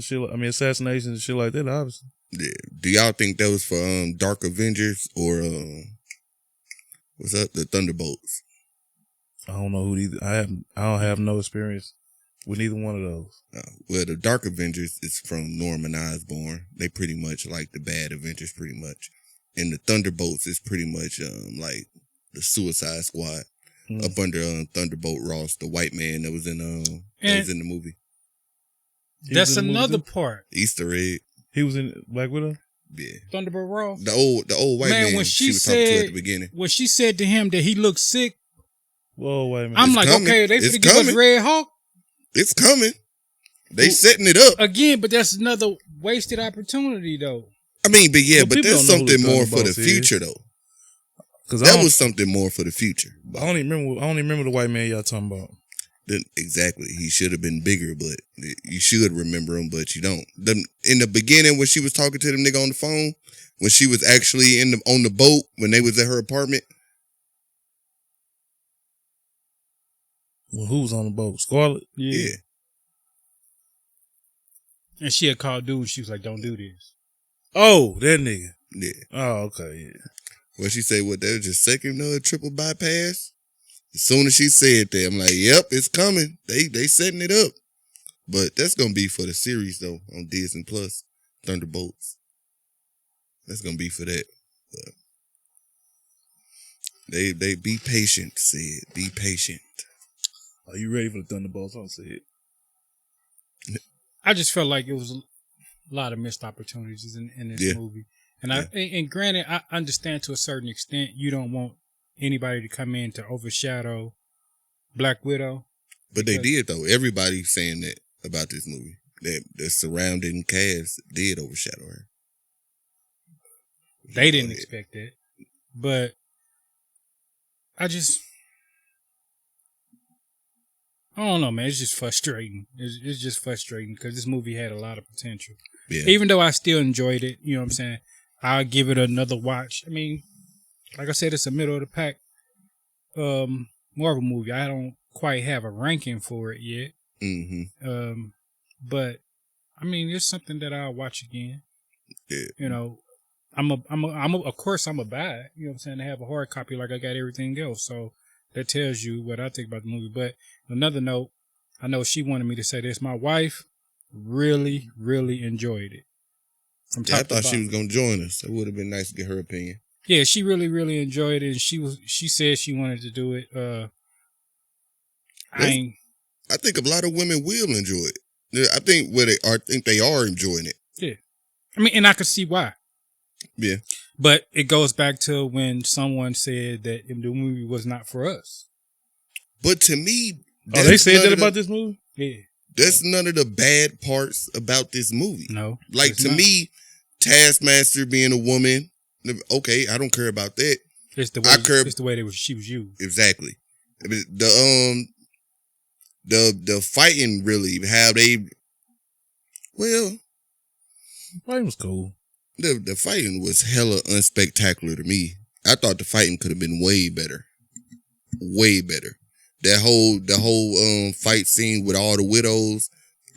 Speaker 2: and shit like that, obviously.
Speaker 1: Yeah. Do y'all think that was for Dark Avengers or what's up, the Thunderbolts?
Speaker 2: I don't know who either. I don't have no experience with either one of those.
Speaker 1: Well, the Dark Avengers is from Norman Osborn. They pretty much like the bad Avengers, pretty much. And the Thunderbolts is pretty much like the Suicide Squad up under Thunderbolt Ross, the white man that was in the movie.
Speaker 3: That's another part.
Speaker 1: Easter egg.
Speaker 2: He was in Black Widow.
Speaker 1: Yeah.
Speaker 3: Thunderbolt Ross.
Speaker 1: The old white man.
Speaker 3: When
Speaker 1: she was talking to at the beginning.
Speaker 3: When she said to him that he looked sick.
Speaker 2: Whoa, wait a minute.
Speaker 3: I'm like, coming. Okay, they finna give us Red Hawk.
Speaker 1: It's coming. They setting it up.
Speaker 3: Again, but that's another wasted opportunity, though.
Speaker 1: I mean, but yeah, but there's something more for the future, though. Because that was something more for the future.
Speaker 2: I don't even remember the white man y'all talking about.
Speaker 1: Exactly. He should have been bigger, but you should remember him, but you don't. In the beginning, when she was talking to them nigga on the phone, when she was actually on the boat, when they was at her apartment.
Speaker 2: Well, who was on the boat? Scarlett?
Speaker 1: Yeah.
Speaker 3: And she had called dude. She was like, "Don't do this."
Speaker 2: Oh, that nigga.
Speaker 1: Yeah.
Speaker 2: Oh, okay. Yeah.
Speaker 1: Well, she said, "What? That was just second triple bypass." As soon as she said that, I'm like, "Yep, it's coming. They setting it up." But that's gonna be for the series though on Disney Plus, Thunderbolts. That's gonna be for that. But they be patient. Said, be patient.
Speaker 2: Are you ready for the Thunderbolts? I'll say it.
Speaker 3: I just felt like it was a lot of missed opportunities in this movie. And and granted, I understand to a certain extent you don't want anybody to come in to overshadow Black Widow.
Speaker 1: But they did though. Everybody's saying that about this movie. That the surrounding cast did overshadow her.
Speaker 3: They didn't expect that. But I don't know, man. It's just frustrating. It's just frustrating because this movie had a lot of potential. Yeah. Even though I still enjoyed it, you know what I'm saying? I'll give it another watch. I mean, like I said, it's a middle of the pack Marvel movie. I don't quite have a ranking for it yet. Mm-hmm. But I mean, it's something that I'll watch again. Yeah. You know, of course I'm a buy it. You know what I'm saying? I have a hard copy like I got everything else. So that tells you what I think about the movie. But another note, I know she wanted me to say this. My wife really, really enjoyed it.
Speaker 1: I thought she was going to join us. It would have been nice to get her opinion.
Speaker 3: Yeah, she really, really enjoyed it. And she said she wanted to do it.
Speaker 1: I think a lot of women will enjoy it. I think they are enjoying it.
Speaker 3: Yeah. I mean, and I could see why.
Speaker 1: Yeah.
Speaker 3: But it goes back to when someone said that the movie was not for us.
Speaker 1: But to me,
Speaker 2: They said that about this movie?
Speaker 3: Yeah.
Speaker 1: That's none of the bad parts about this movie.
Speaker 3: No.
Speaker 1: Like, to me, Taskmaster being a woman, okay, I don't care about that.
Speaker 3: It's the way, it's the way she was used.
Speaker 1: Exactly. The fighting, really, how they, well,
Speaker 2: the fighting was cool.
Speaker 1: The fighting was hella unspectacular to me. I thought the fighting could have been way better. Way better. The whole fight scene with all the widows,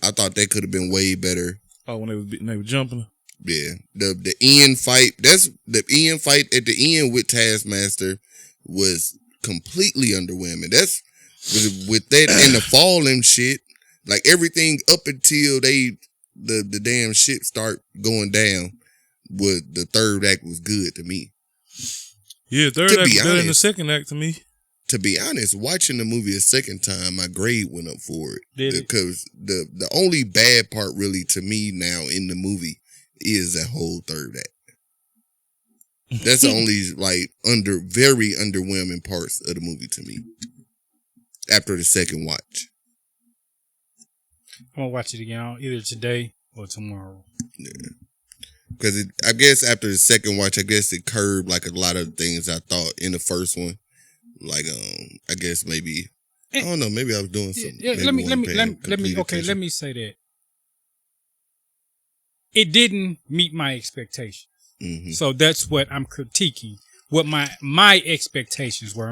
Speaker 1: I thought that could have been way better.
Speaker 2: Oh, when they were jumping?
Speaker 1: Yeah. The end fight, the end fight at the end with Taskmaster was completely underwhelming. That's with that and the fall and shit, like everything up until the damn shit start going down, the third act was good to me.
Speaker 2: Yeah, third act was better than the second act to me.
Speaker 1: To be honest, watching the movie a second time, my grade went up for it. Because the only bad part really to me now in the movie is that whole third act. That's the only very underwhelming parts of the movie to me. After the second watch.
Speaker 3: I'm gonna watch it again either today or tomorrow.
Speaker 1: Yeah. Because I guess after the second watch, I guess it curbed like a lot of things I thought in the first one. Like, I guess maybe, I don't know, maybe I was doing something.
Speaker 3: Yeah, let me say that. It didn't meet my expectations. Mm-hmm. So that's what I'm critiquing. What my expectations were.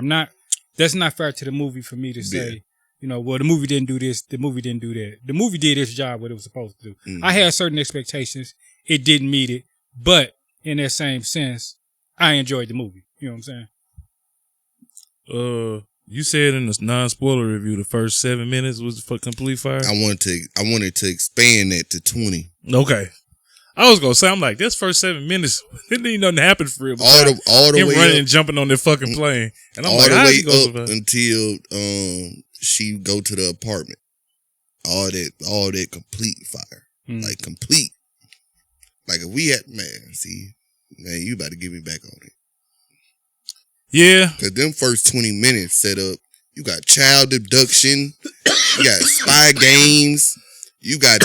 Speaker 3: That's not fair to the movie for me to say, well, the movie didn't do this, the movie didn't do that. The movie did its job, what it was supposed to do. Mm-hmm. I had certain expectations. It didn't meet it. But in that same sense, I enjoyed the movie. You know what I'm saying?
Speaker 2: You said in the non-spoiler review the first 7 minutes was for complete fire.
Speaker 1: I wanted to expand that to 20.
Speaker 2: Okay, I was gonna say, I'm like, this first 7 minutes, it didn't nothing happen for real.
Speaker 1: All the way
Speaker 2: running
Speaker 1: up,
Speaker 2: and jumping on their fucking plane, and I'm
Speaker 1: all
Speaker 2: like,
Speaker 1: the way up
Speaker 2: until
Speaker 1: she go to the apartment. All that complete fire, like complete. Like if we had man, you about to get me back on it.
Speaker 2: Yeah.
Speaker 1: Because them first 20 minutes set up, you got child abduction, you got spy games, you got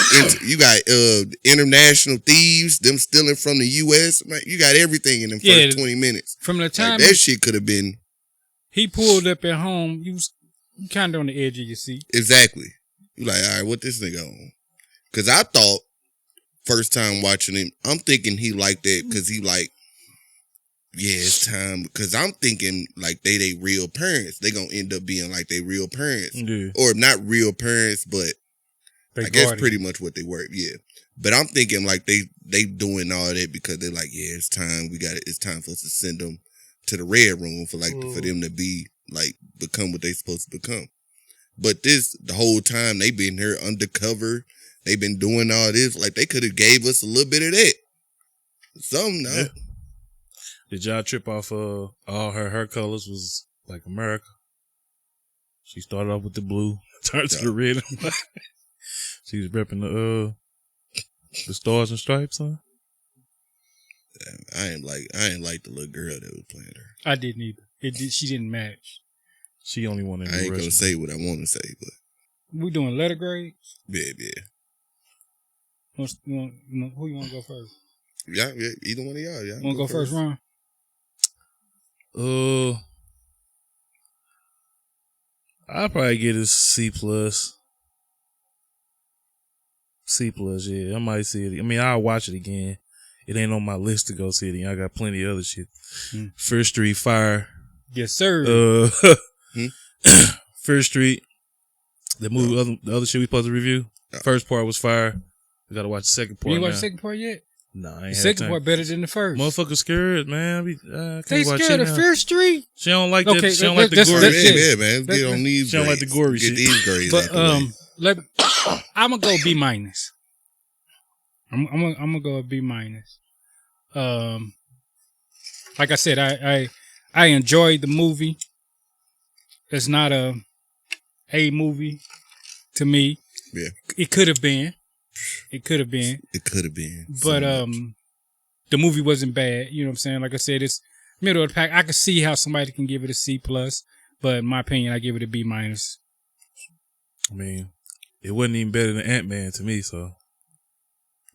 Speaker 1: international thieves, them stealing from the U.S. Man, you got everything in them first 20 minutes.
Speaker 3: From the time
Speaker 1: that shit could have been.
Speaker 3: He pulled up at home, you was kind of on the edge of your seat.
Speaker 1: Exactly. You like, all right, what this nigga on? Because I thought, first time watching him, I'm thinking he liked that because he like, yeah, it's time. Because I'm thinking like they real parents. They gonna end up being like they real parents.
Speaker 2: Yeah.
Speaker 1: Or not real parents, but
Speaker 3: they
Speaker 1: I guess pretty much what they were. Yeah. But I'm thinking like they doing all that because they're like, yeah, it's time. It's time for us to send them to the red room for them to be like, become what they supposed to become. But the whole time they been here undercover. They been doing all this. Like they could have gave us a little bit of that. Something, no.
Speaker 2: Yeah. Did y'all trip off all her colors was like America? She started off with the blue, turned to the red. She was repping the stars and stripes, huh?
Speaker 1: I ain't like the little girl that was playing her.
Speaker 3: I didn't either. She didn't match.
Speaker 2: She only wanted.
Speaker 1: I ain't gonna say what I want to say, but
Speaker 3: we doing letter grades.
Speaker 1: Yeah.
Speaker 3: Who you want to go first?
Speaker 1: Yeah, either one of y'all. Yeah,
Speaker 3: want to go first, Ron?
Speaker 2: I'll probably get a C+. C+, yeah. I might see it. I mean, I'll watch it again. It ain't on my list to go see it again. I got plenty of other shit. First Street Fire.
Speaker 3: Yes, sir.
Speaker 2: First Street. The movie, the other shit we supposed to review. First part was fire. We gotta watch the second part.
Speaker 3: You ain't watched the second part yet?
Speaker 2: No, I ain't
Speaker 3: the second part better than the first.
Speaker 2: Motherfucker scared, man.
Speaker 3: They scared of First Street?
Speaker 2: She don't like that. She don't like the gory shit.
Speaker 1: Yeah, man. Get on these.
Speaker 2: She don't like the gory shit.
Speaker 1: Get these grades.
Speaker 3: But I'm gonna go B-. I'm gonna go B-. Like I said, I enjoyed the movie. It's not a movie to me.
Speaker 1: Yeah.
Speaker 3: It could have been. But the movie wasn't bad. You know what I'm saying? Like I said, it's middle of the pack. I could see how somebody can give it a C+, but in my opinion, I give it a B-.
Speaker 2: I mean, it wasn't even better than Ant-Man to me, so.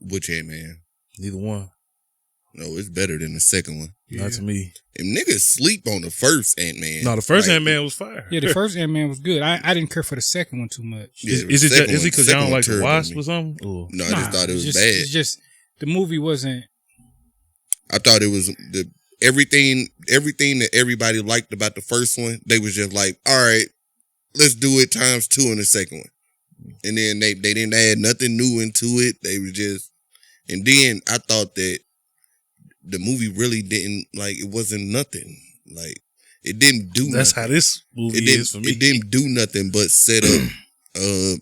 Speaker 1: Which Ant-Man?
Speaker 2: Neither one.
Speaker 1: No, it's better than the second one.
Speaker 2: Not to me.
Speaker 1: Them niggas sleep on the first Ant-Man.
Speaker 2: No, the first Ant-Man was fire.
Speaker 3: Yeah, the first Ant-Man was good. I didn't care for the second one too much.
Speaker 1: Yeah,
Speaker 2: Is it because y'all don't like the Wasp or something?
Speaker 1: Or? No, I just thought it was bad.
Speaker 3: It's just the movie wasn't.
Speaker 1: I thought it was everything that everybody liked about the first one. They was just like, all right, let's do it times 2 in the second one. And then they didn't add nothing new into it. They were just, and then I thought that the movie really didn't, like, it wasn't nothing. Like, it didn't do
Speaker 2: That's
Speaker 1: nothing.
Speaker 2: How this movie is for me.
Speaker 1: It didn't do nothing but set up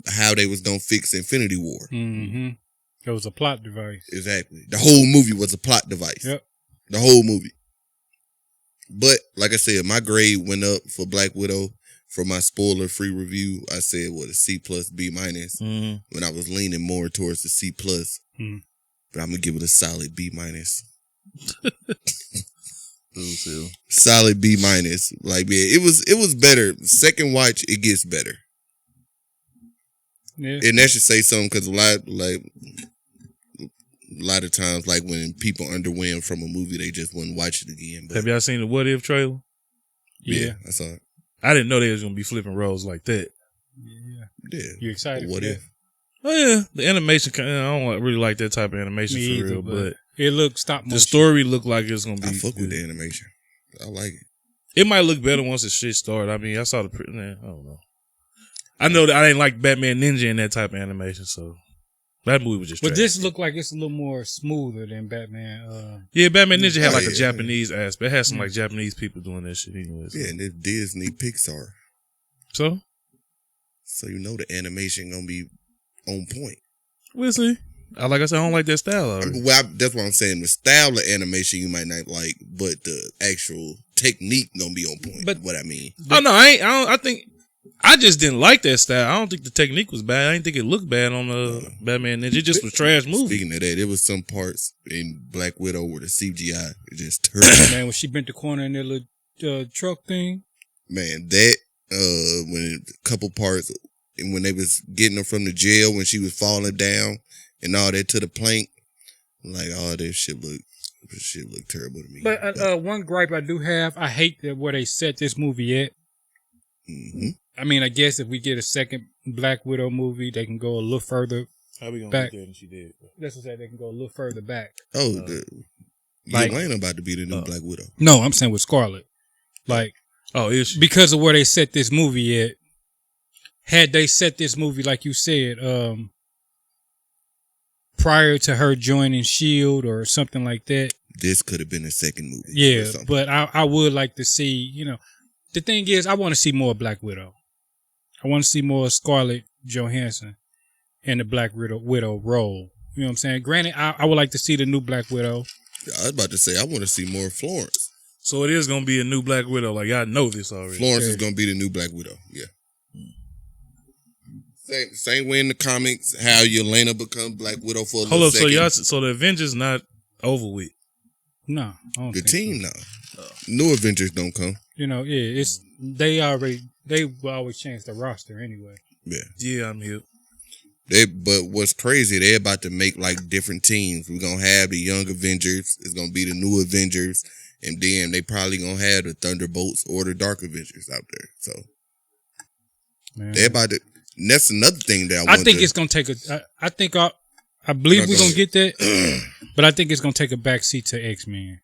Speaker 1: how they was going to fix Infinity War.
Speaker 3: Mm-hmm. It was a plot device.
Speaker 1: Exactly. The whole movie was a plot device.
Speaker 3: Yep.
Speaker 1: The whole movie. But, like I said, my grade went up for Black Widow. For my spoiler-free review, I said, a C+, B-, when I was leaning more towards the C+. But I'm going to give it a solid B-. Solid B-. Like, yeah, it was better. Second watch, it gets better.
Speaker 3: Yeah.
Speaker 1: And that should say something, because a lot of times, like, when people underwhelmed from a movie, they just wouldn't watch it again. But,
Speaker 2: have y'all seen the What If trailer?
Speaker 1: Yeah, I saw it.
Speaker 2: I didn't know they was going to be flipping roles like that.
Speaker 1: Yeah.
Speaker 3: You excited
Speaker 1: What
Speaker 3: for
Speaker 1: if?
Speaker 3: that?
Speaker 2: Oh, yeah. The animation, I don't really like that type of animation
Speaker 3: Me
Speaker 2: for
Speaker 3: either,
Speaker 2: real, but
Speaker 3: it looked stop motion.
Speaker 2: the story looked like it's going to be.
Speaker 1: I fuck with the animation. I like it.
Speaker 2: It might look better once the shit started. I mean, I saw I don't know. I know that I didn't like Batman Ninja in that type of animation, so that movie was just
Speaker 3: But
Speaker 2: trash.
Speaker 3: this looked like it's a little more smoother than Batman.
Speaker 2: Yeah, Batman Ninja had like a Japanese aspect. It had some like Japanese people doing that shit anyway. So.
Speaker 1: Yeah, and it's Disney Pixar.
Speaker 2: So
Speaker 1: you know the animation gonna be on point.
Speaker 2: We'll see. Like I said, I don't like that style already.
Speaker 1: Well, that's what I'm saying. The style of animation you might not like, but the actual technique gonna be on point. But what I mean.
Speaker 2: Oh no, I think I just didn't like that style. I don't think the technique was bad. I didn't think it looked bad on the Batman Ninja. It just was trash movie.
Speaker 1: Speaking of that, there was some parts in Black Widow where the CGI is just terrible.
Speaker 3: Man, when she bent the corner in that little truck thing.
Speaker 1: Man, that when a couple parts, and when they was getting her from the jail when she was falling down and all that to the plank, like all that shit looked terrible to me.
Speaker 3: But one gripe I do have, I hate that where they set this movie at.
Speaker 1: Mm-hmm.
Speaker 3: I mean, I guess if we get a second Black Widow movie, they can go a little further.
Speaker 2: How we gonna
Speaker 3: back.
Speaker 2: get there than she did?
Speaker 3: That's what I said. They can go a little further back.
Speaker 1: Yelena about to be the new Black Widow.
Speaker 3: No, I'm saying with Scarlett. Like,
Speaker 2: is she?
Speaker 3: Because of where they set this movie at. Had they set this movie, like you said, prior to her joining S.H.I.E.L.D. or something like that.
Speaker 1: This could have been a second movie.
Speaker 3: Yeah, but I would like to see, the thing is, I want to see more Black Widow. I want to see more Scarlett Johansson in the Black Widow role. You know what I'm saying? Granted, I would like to see the new Black Widow.
Speaker 1: I was about to say, I want to see more Florence.
Speaker 2: So it is going to be a new Black Widow. Like, I know this already.
Speaker 1: Florence is going to be the new Black Widow. Yeah. Same way in the comics, how Yelena become Black Widow for a little second.
Speaker 2: So the Avengers not over with?
Speaker 3: No. I don't think
Speaker 1: team
Speaker 3: so.
Speaker 1: now. New Avengers don't come.
Speaker 3: They will always change the roster anyway.
Speaker 2: Yeah, I'm here.
Speaker 1: But what's crazy, they're about to make like different teams. We're gonna have the Young Avengers, it's gonna be the New Avengers, and then they probably gonna have the Thunderbolts or the Dark Avengers out there. So they're about to. And that's another thing that
Speaker 3: I think it's gonna take I believe we're gonna get that, but I think it's gonna take a backseat to X-Men.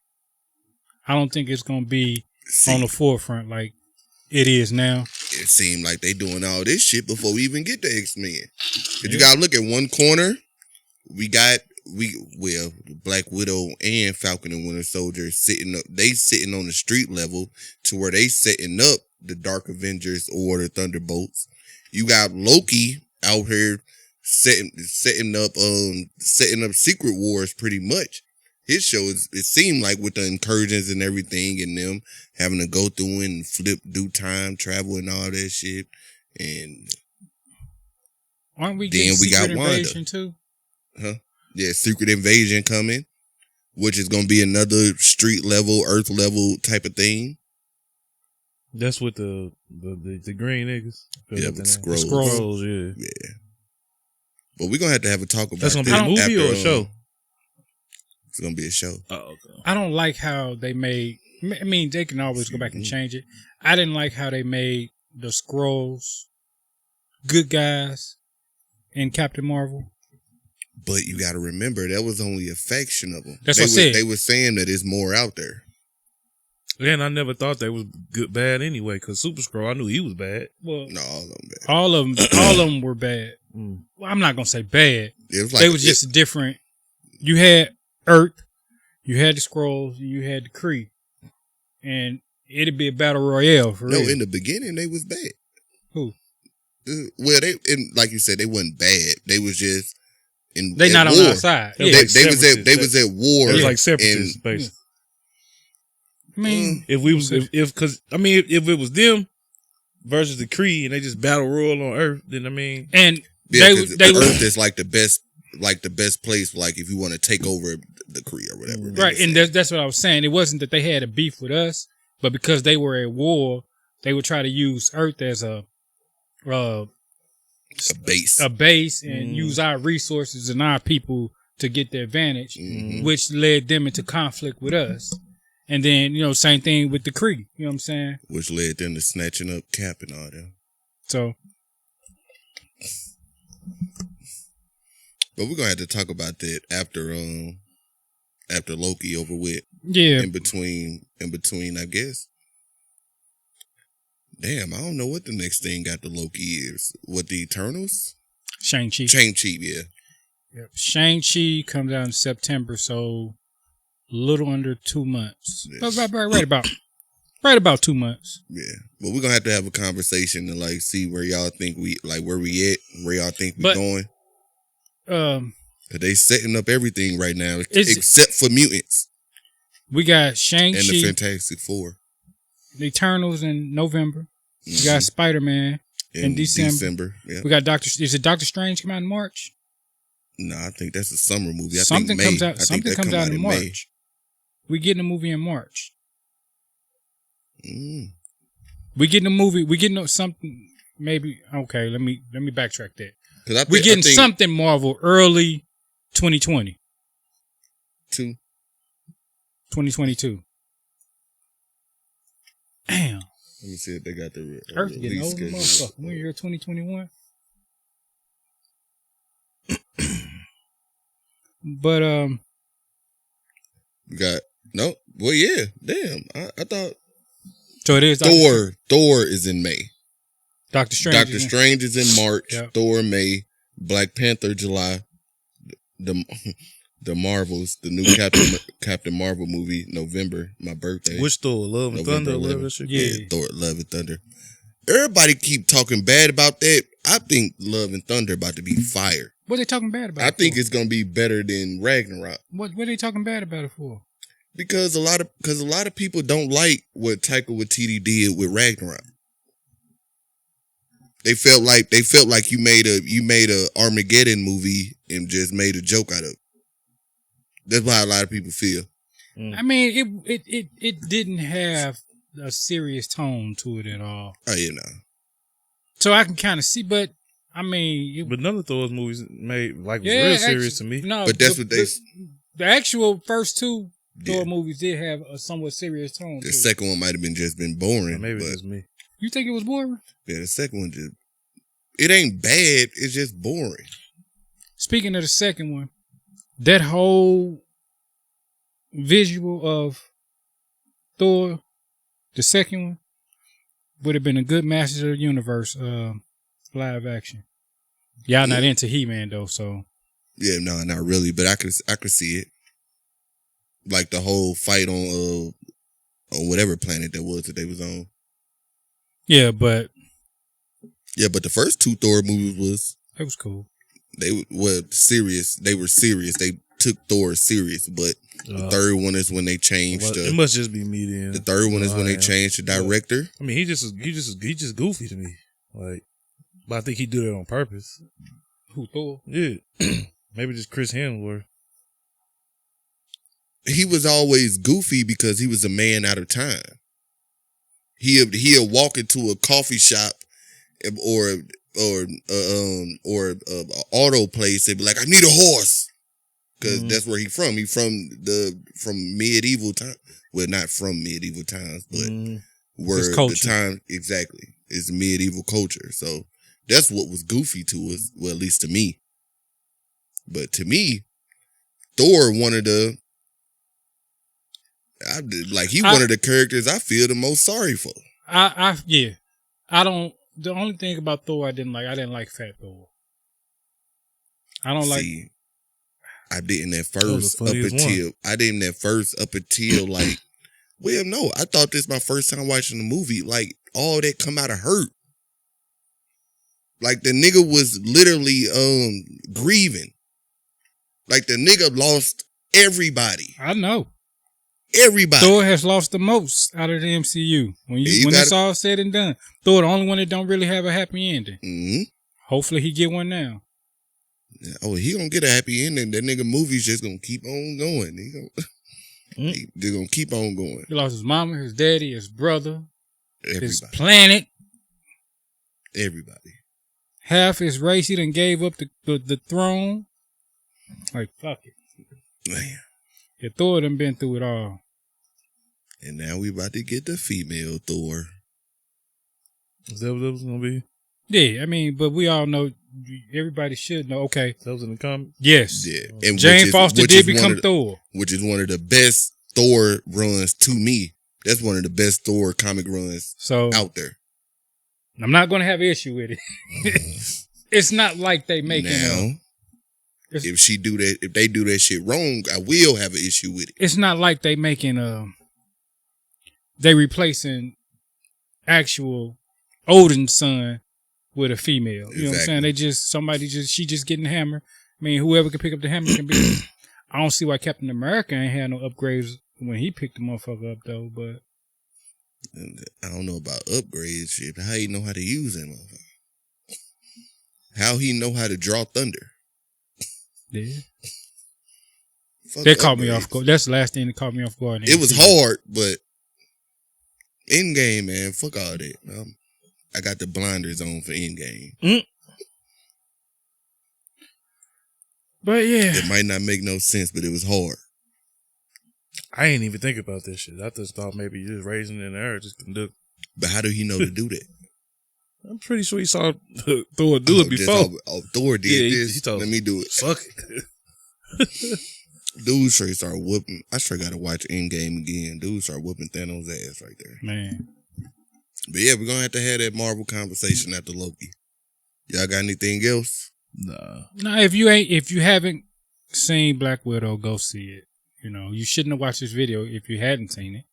Speaker 3: I don't think it's gonna be on the forefront like it is now.
Speaker 1: It seemed like they doing all this shit before we even get to X-Men. Cause you gotta look at one corner. Black Widow and Falcon and Winter Soldier sitting on the street level to where they setting up the Dark Avengers or the Thunderbolts. You got Loki out here setting up Secret Wars pretty much. His show it seemed like with the incursions and everything and them having to go through and do time travel and all that shit. And
Speaker 3: aren't we getting Secret Invasion too?
Speaker 1: Huh? Yeah, Secret Invasion coming, which is gonna be another street level, earth level type of thing.
Speaker 2: That's with the green niggas.
Speaker 1: Yeah, with Scrolls.
Speaker 2: Scrolls, yeah.
Speaker 1: Yeah. But we're going to have a talk about
Speaker 2: that's gonna be a movie or a show?
Speaker 1: It's going to be a show.
Speaker 2: Oh, okay.
Speaker 3: I don't like how they made... I mean, they can always go back and change it. I didn't like how they made the Scrolls good guys in Captain Marvel.
Speaker 1: But you got to remember, that was only a faction of them.
Speaker 3: That's what I said.
Speaker 1: They were saying that there's more out there.
Speaker 2: And I never thought they was bad anyway, because Super Skrull, I knew he was bad.
Speaker 3: Well,
Speaker 1: no, all of them bad.
Speaker 3: All of them were bad. Well, I'm not gonna say bad.
Speaker 1: It was like,
Speaker 3: they was just different. You had Earth, you had the Skrulls, you had the Kree, and it'd be a battle royale for real.
Speaker 1: No, in the beginning they was bad.
Speaker 3: Who?
Speaker 1: Well, like you said, they wasn't bad. They was just
Speaker 3: they not
Speaker 1: war.
Speaker 3: On our side.
Speaker 1: They was at war.
Speaker 2: It was like separatists, basically.
Speaker 3: I mean,
Speaker 2: if it was them versus the Kree and they just battle royal on Earth, then I mean,
Speaker 3: and
Speaker 1: Earth is like the best place, like if you want to take over the Kree or whatever.
Speaker 3: Right, and that's what I was saying. It wasn't that they had a beef with us, but because they were at war, they would try to use Earth as a base, and use our resources and our people to get their advantage, which led them into conflict with us. And then, same thing with the Kree. You know what I'm saying?
Speaker 1: Which led them to snatching up Cap and all that.
Speaker 3: So.
Speaker 1: But we're going to have to talk about that after Loki over with.
Speaker 3: Yeah.
Speaker 1: In between, I guess. Damn, I don't know what the next thing after Loki is. What, the Eternals?
Speaker 3: Shang-Chi, yeah. Yep. Shang-Chi comes out in September, so... little under 2 months. Yes. Right about 2 months.
Speaker 1: Yeah. But we're going to have a conversation and see where y'all think where we at, where y'all think we going. Cause they setting up everything right now except for mutants.
Speaker 3: We got Shang-Chi.
Speaker 1: And the Fantastic Four.
Speaker 3: The Eternals in November. We got Spider-Man in December.
Speaker 1: Yeah.
Speaker 3: We got is it Doctor Strange come out in March?
Speaker 1: No, I think that's a summer movie.
Speaker 3: Something comes out in March. May. We getting a movie in March. We getting a movie. We getting something. Maybe okay. Let me backtrack that. We're getting something Marvel early 2020. 2022. Damn.
Speaker 1: Let me see if they got the
Speaker 3: Earth getting old, motherfucker. We're here 2021. But
Speaker 1: we got no. Well, yeah. Damn. I thought.
Speaker 3: So it is
Speaker 1: Thor is in May.
Speaker 3: Doctor
Speaker 1: Strange is in March. Yep. Thor May. Black Panther July. The Marvels, the new Captain Marvel movie, November, my birthday.
Speaker 2: Which Thor? Love and Thunder?
Speaker 1: Yeah, Thor, Love and Thunder. Everybody keep talking bad about that. I think Love and Thunder about to be fire.
Speaker 3: What are they talking bad about?
Speaker 1: I think it's gonna be better than Ragnarok.
Speaker 3: What are they talking bad about it for?
Speaker 1: Because a lot of people don't like what Taika Waititi did with Ragnarok. They felt like you made a Armageddon movie and just made a joke out of it. That's why a lot of people feel.
Speaker 3: I mean, it didn't have a serious tone to it at all.
Speaker 1: Oh, you know.
Speaker 3: So I can kind of see, but I mean,
Speaker 2: but none of those movies made was real serious to me.
Speaker 3: No,
Speaker 1: but that's what they.
Speaker 3: The actual first two Thor movies did have a somewhat serious tone.
Speaker 1: The second one might have been boring.
Speaker 2: Or maybe it was me.
Speaker 3: You think it was boring?
Speaker 1: Yeah, the second one it ain't bad. It's just boring.
Speaker 3: Speaking of the second one, that whole visual of Thor, the second one, would have been a good Masters of the Universe live action. Y'all not into He-Man though, so.
Speaker 1: Yeah, no, not really, but I could see it. Like the whole fight on whatever planet that was that they was on.
Speaker 3: Yeah, but
Speaker 1: the first two Thor movies
Speaker 3: it was cool.
Speaker 1: They were serious. They were serious. They took Thor serious, but the third one is when they changed.
Speaker 2: It must just be me then.
Speaker 1: The third one is when they changed the director.
Speaker 2: I mean, he just goofy to me. Like, but I think he did it on purpose.
Speaker 3: Who, Thor?
Speaker 2: Yeah, maybe just Chris Hemsworth.
Speaker 1: He was always goofy because he was a man out of time. he'll walk into a coffee shop or auto place and be like, I need a horse. Cause that's where he's from. He's from medieval time. Well, not from medieval times, but where the time exactly is medieval culture. So that's what was goofy to us. Well, at least to me. But to me, Thor one of the one of the characters I feel the most sorry for.
Speaker 3: The only thing about Thor I didn't like Fat Thor. I didn't at first up until like, well, no, I thought this my first time watching the movie. Like all that come out of hurt. Like the nigga was literally grieving. Like the nigga lost everybody. I know.
Speaker 1: Everybody.
Speaker 3: Thor has lost the most out of the MCU. When it's all said and done, Thor the only one that don't really have a happy ending. Mm-hmm. Hopefully he get one now.
Speaker 1: Oh, he gonna get a happy ending. That nigga movie's just gonna keep on going. They're gonna keep on going.
Speaker 3: He lost his mama, his daddy, his brother, his planet.
Speaker 1: Everybody.
Speaker 3: Half his race, he done gave up the throne. Like, fuck it.
Speaker 1: Man.
Speaker 3: Yeah, Thor done been through it all.
Speaker 1: And now we about to get the female Thor.
Speaker 2: Is that what that was gonna be?
Speaker 3: Yeah, I mean, but we all know, everybody should know, okay.
Speaker 2: That was in the comics?
Speaker 3: Yes.
Speaker 1: Yeah. And
Speaker 3: Jane Foster did become Thor.
Speaker 1: Which is one of the best Thor runs to me. That's one of the best Thor comic runs out there.
Speaker 3: I'm not going to have an issue with it. It's not like they making
Speaker 1: now. If they do that shit wrong, I will have an issue with it.
Speaker 3: It's not like they making they replacing actual Odin's son with a female. You know what I'm saying? She just getting the hammer. I mean, whoever can pick up the hammer can be. I don't see why Captain America ain't had no upgrades when he picked the motherfucker up though, but
Speaker 1: I don't know about upgrades shit. How he know how to use that motherfucker? How he know how to draw thunder?
Speaker 3: Yeah. That caught me off guard. That's the last thing that caught me off guard.
Speaker 1: It was hard, but Endgame, man, fuck all that. I got the blinders on for Endgame.
Speaker 3: But yeah.
Speaker 1: It might not make no sense, but it was hard.
Speaker 2: I ain't even think about this shit. I just thought maybe just raising it in the air just can do.
Speaker 1: But how do he know to do that?
Speaker 2: I'm pretty sure he saw Thor do it before.
Speaker 1: Thor did this.
Speaker 2: He told
Speaker 1: Let me do it.
Speaker 2: Fuck it.
Speaker 1: Dude straight started whooping. I sure got to watch Endgame again. Dude started whooping Thanos' ass right there.
Speaker 3: Man.
Speaker 1: But yeah, we're going to have that Marvel conversation after Loki. Y'all got anything else?
Speaker 2: Nah.
Speaker 3: No, if you haven't seen Black Widow, go see it. You know, you shouldn't have watched this video if you hadn't seen it.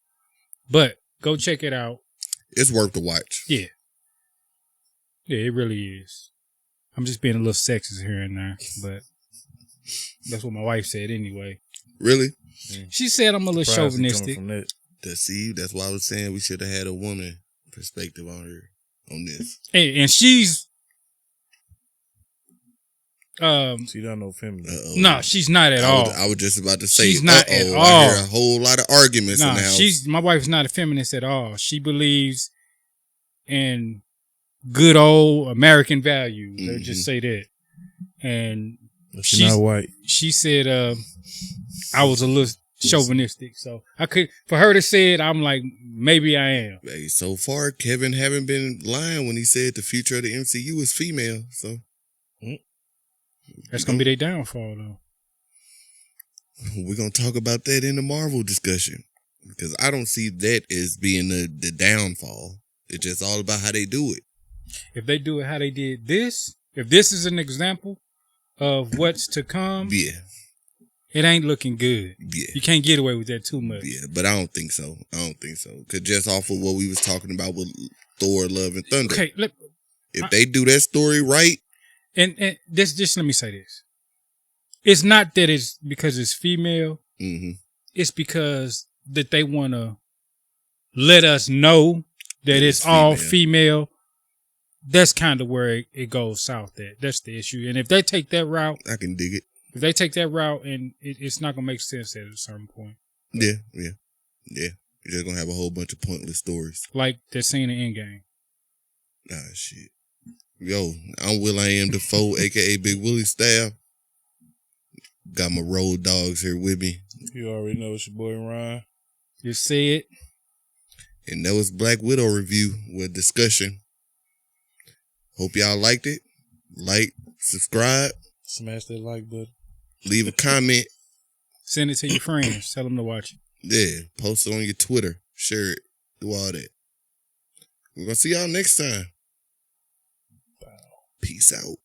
Speaker 3: But go check it out.
Speaker 1: It's worth the watch.
Speaker 3: Yeah. Yeah, it really is. I'm just being a little sexist here and there, but that's what my wife said anyway.
Speaker 1: Really?
Speaker 3: Yeah. She said I'm a little chauvinistic.
Speaker 1: That's why I was saying we should have had a woman perspective on her on this.
Speaker 3: Hey, and she's
Speaker 2: she don't know feminist.
Speaker 3: No, she's not at all.
Speaker 1: I was just about to say
Speaker 3: she's not at all.
Speaker 1: I hear a whole lot of arguments in the house.
Speaker 3: My wife's not a feminist at all. She believes in good old American values. Let's just say that. And
Speaker 2: she's not white.
Speaker 3: She said I was a little chauvinistic, so for her to say it, I'm like, maybe I am.
Speaker 1: Hey, so far Kevin haven't been lying when he said the future of the MCU is female, so
Speaker 3: that's gonna be their downfall though.
Speaker 1: We're gonna talk about that in the Marvel discussion, because I don't see that as being the downfall. It's just all about how they do it.
Speaker 3: If they do it how they did this, if this is an example of what's to come,
Speaker 1: yeah,
Speaker 3: it ain't looking good.
Speaker 1: Yeah,
Speaker 3: you can't get away with that too much.
Speaker 1: Yeah, but I don't think so. Because just off of what we was talking about with Thor, Love, and Thunder.
Speaker 3: Okay,
Speaker 1: if they do that story right,
Speaker 3: and this, just let me say this: it's not that it's because it's female. Mm-hmm. It's because that they want to let us know that it's all female. That's kind of where it goes south at. That's the issue. And if they take that route,
Speaker 1: I can dig it.
Speaker 3: If they take that route, and it's not going to make sense at a certain point.
Speaker 1: Yeah. You're just gonna have a whole bunch of pointless stories.
Speaker 3: Like the scene in Endgame.
Speaker 1: Ah, shit. Yo, I'm Will.I.am Defoe, a.k.a. Big Willie Staff. Got my road dogs here with me.
Speaker 2: You already know it's your boy Ryan.
Speaker 3: You see it.
Speaker 1: And that was Black Widow review with discussion. Hope y'all liked it. Like, subscribe.
Speaker 2: Smash that like button.
Speaker 1: Leave a comment.
Speaker 3: Send it to your friends. Tell them to watch it.
Speaker 1: Yeah, post it on your Twitter. Share it. Do all that. We're going to see y'all next time. Peace out.